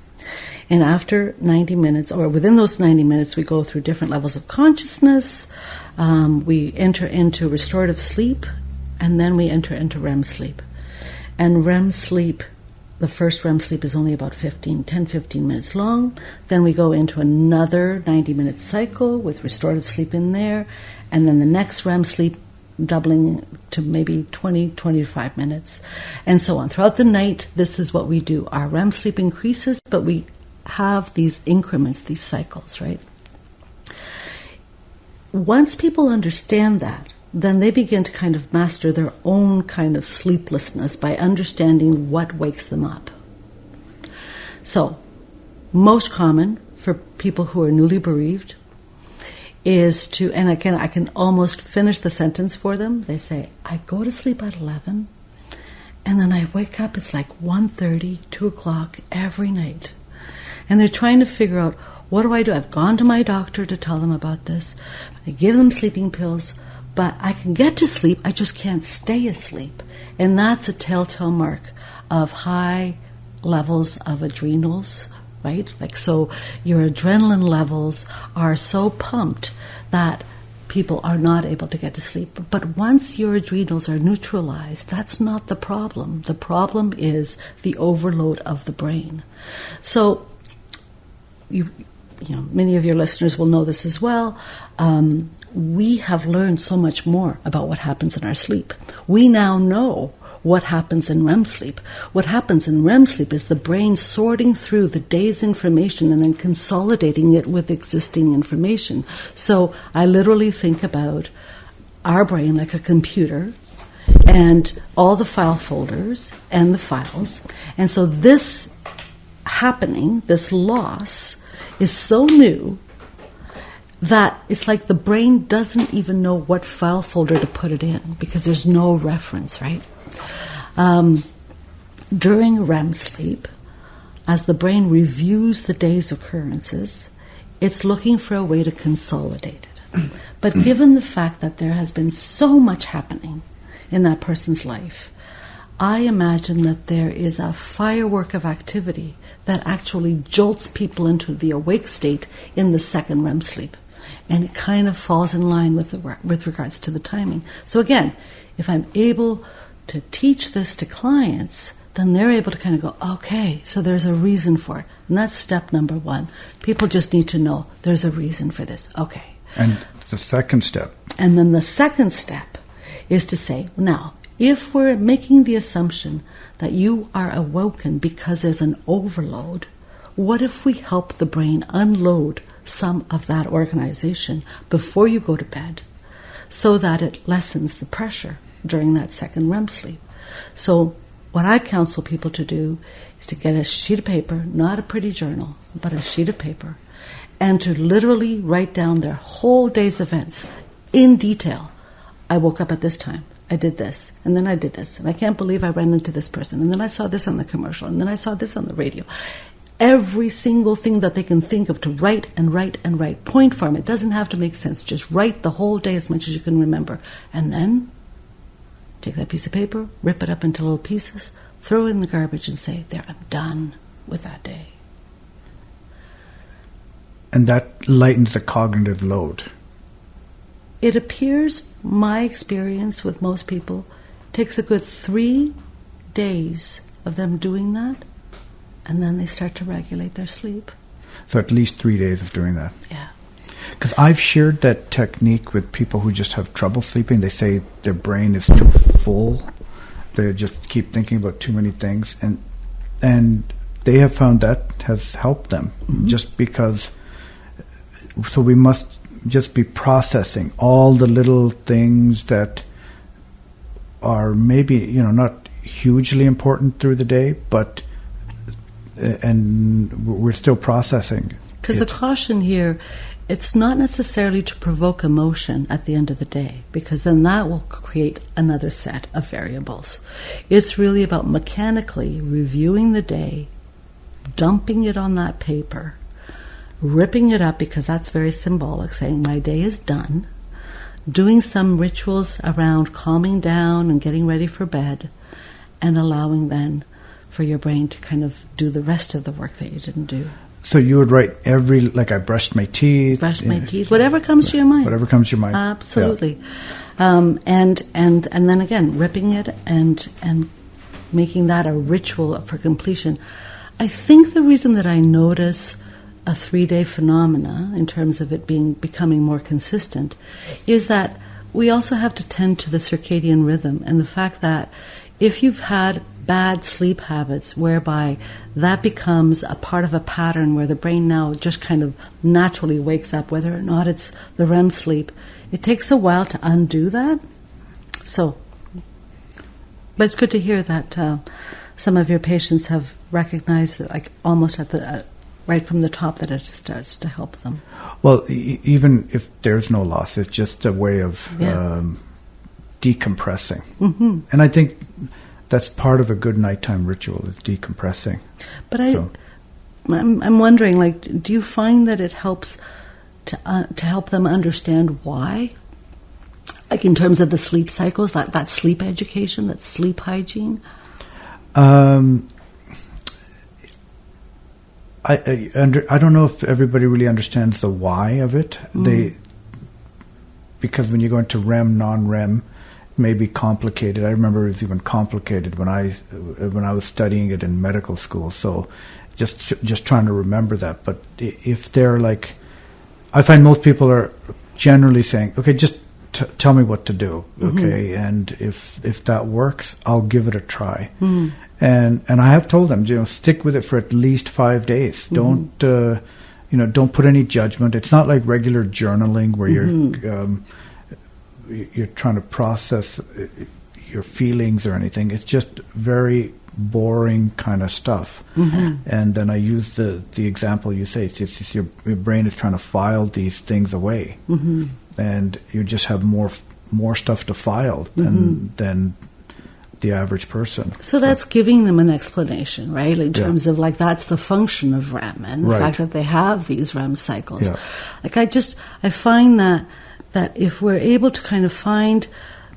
And after 90 minutes, or within those 90 minutes, we go through different levels of consciousness. We enter into restorative sleep, and then we enter into REM sleep. And REM sleep, the first REM sleep is only about 10-15 minutes long. Then we go into another 90-minute cycle with restorative sleep in there. And then the next REM sleep doubling to maybe 20-25 minutes. And so on. Throughout the night, this is what we do. Our REM sleep increases, but we have these increments, these cycles, right? Once people understand that, then they begin to kind of master their own kind of sleeplessness by understanding what wakes them up. So, most common for people who are newly bereaved is to, and again, I can almost finish the sentence for them. They say, I go to sleep at 11, and then I wake up, it's like 1:30, 2 o'clock every night. And they're trying to figure out, what do I do? I've gone to my doctor to tell them about this. I give them sleeping pills, but I can get to sleep, I just can't stay asleep. And that's a telltale mark of high levels of adrenals, right? Like, so your adrenaline levels are so pumped that people are not able to get to sleep. But once your adrenals are neutralized, that's not the problem. The problem is the overload of the brain. So, you know, many of your listeners will know this as well. We have learned so much more about what happens in our sleep. We now know what happens in REM sleep. What happens in REM sleep is the brain sorting through the day's information and then consolidating it with existing information. So I literally think about our brain like a computer and all the file folders and the files. And so this happening, this loss, is so new that it's like the brain doesn't even know what file folder to put it in because there's no reference, right? During REM sleep, as the brain reviews the day's occurrences, it's looking for a way to consolidate it. But given the fact that there has been so much happening in that person's life, I imagine that there is a firework of activity that actually jolts people into the awake state in the second REM sleep. And it kind of falls in line with regards to the timing. So again, if I'm able to teach this to clients, then they're able to kind of go, okay, so there's a reason for it. And that's step number one. People just need to know there's a reason for this. Okay. And the second step. And then the second step is to say, now, if we're making the assumption that you are awoken because there's an overload, what if we help the brain unload some of that organization before you go to bed so that it lessens the pressure during that second REM sleep? So what I counsel people to do is to get a sheet of paper, not a pretty journal, but a sheet of paper, and to literally write down their whole day's events in detail. I woke up at this time. I did this, and then I did this, and I can't believe I ran into this person, and then I saw this on the commercial, and then I saw this on the radio. Every single thing that they can think of to write and write and write. Point form. It doesn't have to make sense. Just write the whole day as much as you can remember. And then take that piece of paper, rip it up into little pieces, throw it in the garbage and say, there, I'm done with that day. And that lightens the cognitive load. It appears, my experience with most people, takes a good 3 days of them doing that, and then they start to regulate their sleep. So at least 3 days of doing that. Yeah. Because I've shared that technique with people who just have trouble sleeping. They say their brain is too full. They just keep thinking about too many things. And they have found that has helped them. Just because... So we must just be processing all the little things that are maybe, not hugely important through the day, but and we're still processing. Because the caution here, it's not necessarily to provoke emotion at the end of the day, because then that will create another set of variables. It's really about mechanically reviewing the day, dumping it on that paper, ripping it up, because that's very symbolic, saying my day is done, doing some rituals around calming down and getting ready for bed, and allowing then for your brain to kind of do the rest of the work that you didn't do. So you would write I brushed my teeth. Whatever comes to your mind. Whatever comes to your mind. Absolutely. Yeah. And then again, ripping it and making that a ritual for completion. I think the reason that I notice a 3-day phenomena in terms of it becoming more consistent is that we also have to tend to the circadian rhythm, and the fact that if you've had bad sleep habits whereby that becomes a part of a pattern where the brain now just kind of naturally wakes up, whether or not it's the REM sleep, it takes a while to undo that. So, but it's good to hear that some of your patients have recognized, almost at the right from the top, that it starts to help them. Well, even if there's no loss, it's just a way of decompressing. Mm-hmm. And I think that's part of a good nighttime ritual, is decompressing. But I'm wondering, do you find that it helps to help them understand why? In terms of the sleep cycles, that sleep education, that sleep hygiene? I don't know if everybody really understands the why of it. Because when you go into REM, non-REM, it may be complicated. I remember it was even complicated when I was studying it in medical school. So just trying to remember that. But if they're I find most people are generally saying, okay, just tell me what to do, okay? Mm-hmm. And if that works, I'll give it a try. Mm. And I have told them, stick with it for at least 5 days. Mm-hmm. Don't put any judgment. It's not like regular journaling where you're trying to process your feelings or anything. It's just very boring kind of stuff. Mm-hmm. And then I use the example you say. It's just your brain is trying to file these things away, mm-hmm. and you just have more stuff to file than the average person. So that's giving them an explanation, right? In terms of that's the function of REM and the fact that they have these REM cycles. Yeah. I find that if we're able to kind of find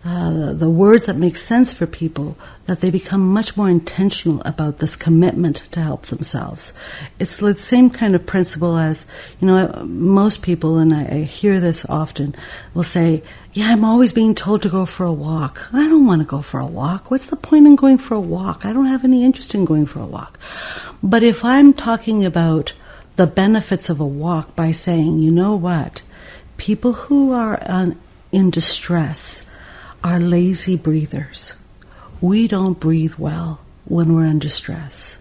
the words that make sense for people, that they become much more intentional about this commitment to help themselves. It's the same kind of principle as, most people, and I hear this often, will say, yeah, I'm always being told to go for a walk. I don't want to go for a walk. What's the point in going for a walk? I don't have any interest in going for a walk. But if I'm talking about the benefits of a walk by saying, you know what, people who are in distress are lazy breathers. We don't breathe well when we're in distress.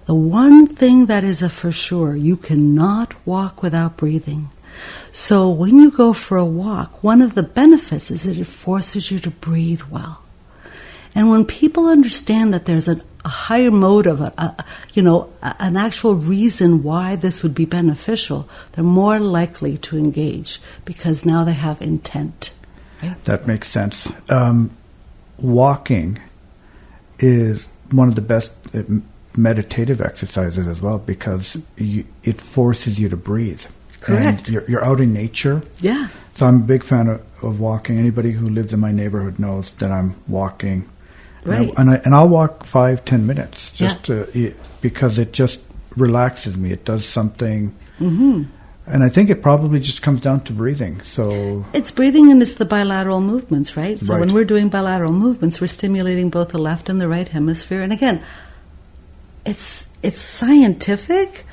The one thing that is a for sure, you cannot walk without breathing. So when you go for a walk, one of the benefits is that it forces you to breathe well. And when people understand that there's a higher motive, an actual reason why this would be beneficial, they're more likely to engage because now they have intent. Right? That makes sense. Walking is one of the best meditative exercises as well because it forces you to breathe. Correct. And you're out in nature. Yeah. So I'm a big fan of walking. Anybody who lives in my neighborhood knows that I'm walking. Right. And I'll walk 5-10 minutes just because it just relaxes me. It does something. Mm-hmm. And I think it probably just comes down to breathing. So it's breathing, and it's the bilateral movements, right? So right. when we're doing bilateral movements, we're stimulating both the left and the right hemisphere. And again, it's scientific,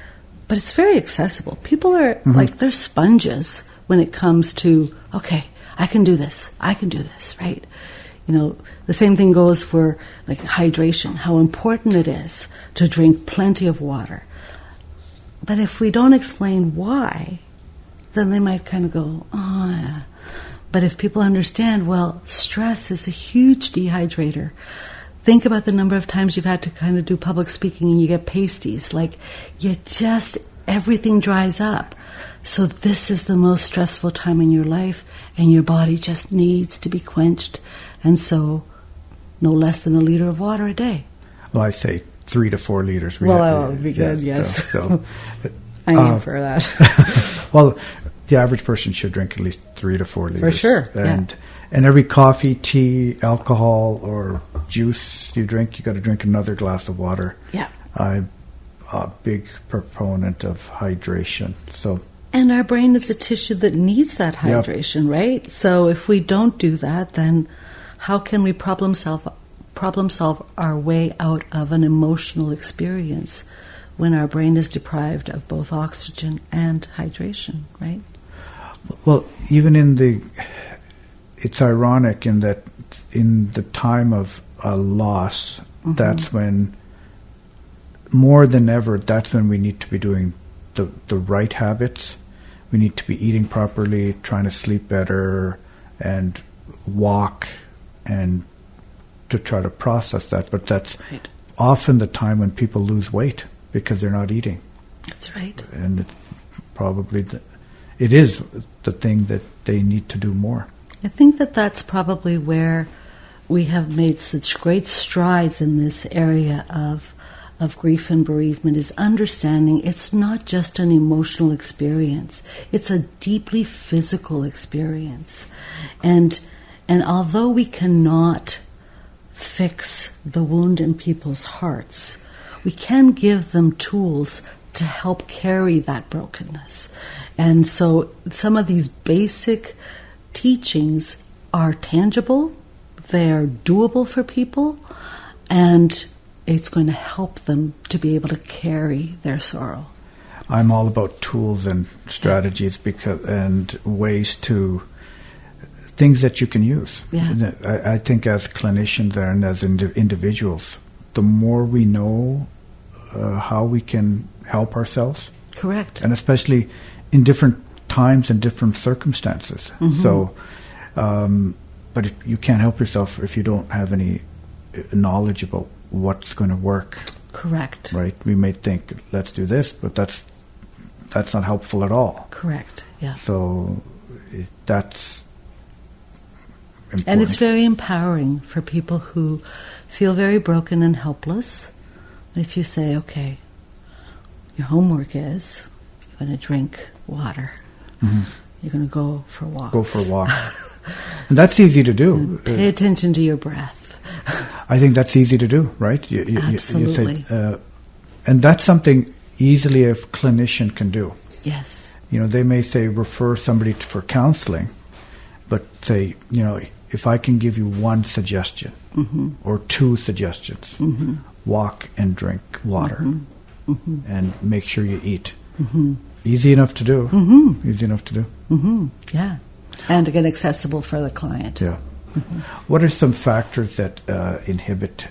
but it's very accessible. People are like, they're sponges when it comes to, okay, I can do this, right? You know, the same thing goes for like hydration, how important it is to drink plenty of water. But if we don't explain why, then they might kind of go, oh, yeah. But if people understand, well, stress is a huge dehydrator. Think about the number of times you've had to kind of do public speaking and you get pasties. Like, everything dries up. So this is the most stressful time in your life, and your body just needs to be quenched. And so no less than 1 liter of water a day. Well, I say 3 to 4 liters. Well, that would be good, yes. So, I aim for that. Well, the average person should drink at least 3 to 4 liters. For sure, and every coffee, tea, alcohol, or juice you drink, you got to drink another glass of water. Yeah. I'm a big proponent of hydration. And our brain is a tissue that needs that hydration, right? So if we don't do that, then how can we problem solve our way out of an emotional experience when our brain is deprived of both oxygen and hydration, right? Well, even it's ironic in that in the time of a loss, that's when, more than ever, that's when we need to be doing the right habits. We need to be eating properly, trying to sleep better, and walk, and to try to process that. But that's often the time when people lose weight because they're not eating. That's right. And it's probably it is the thing that they need to do more. I think that's probably where we have made such great strides in this area of grief and bereavement, is understanding it's not just an emotional experience. It's a deeply physical experience. And although we cannot fix the wound in people's hearts, we can give them tools to help carry that brokenness. And so some of these basic teachings are tangible, they're doable for people, and it's going to help them to be able to carry their sorrow. I'm all about tools and strategies and ways to things that you can use. Yeah. I think as clinicians and as individuals, the more we know how we can help ourselves. Correct. And especially in different times and different circumstances. So, but you can't help yourself if you don't have any knowledge about what's going to work. Correct. Right? We may think, let's do this, but that's not helpful at all. Correct. Yeah. So that's important. And it's very empowering for people who feel very broken and helpless. If you say, okay, your homework is you're going to drink water. You're going to go for a walk. Go for a walk. And that's easy to do. And pay attention to your breath. I think that's easy to do, right? Absolutely. You say, and that's something easily a clinician can do. Yes. They may say refer somebody for counselling, but say, if I can give you one suggestion or 2 suggestions, walk and drink water and make sure you eat. Easy enough to do. Easy enough to do. Yeah. And again, accessible for the client. Yeah. What are some factors that inhibit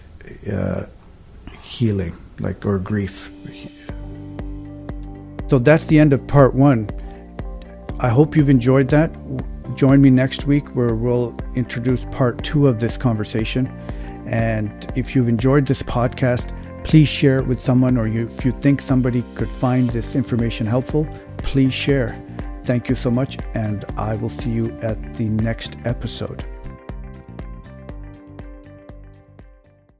healing, or grief? So that's the end of part 1. I hope you've enjoyed that. Join me next week where we'll introduce part 2 of this conversation. And if you've enjoyed this podcast, please share it with someone, or if you think somebody could find this information helpful, please share. Thank you so much, and I will see you at the next episode.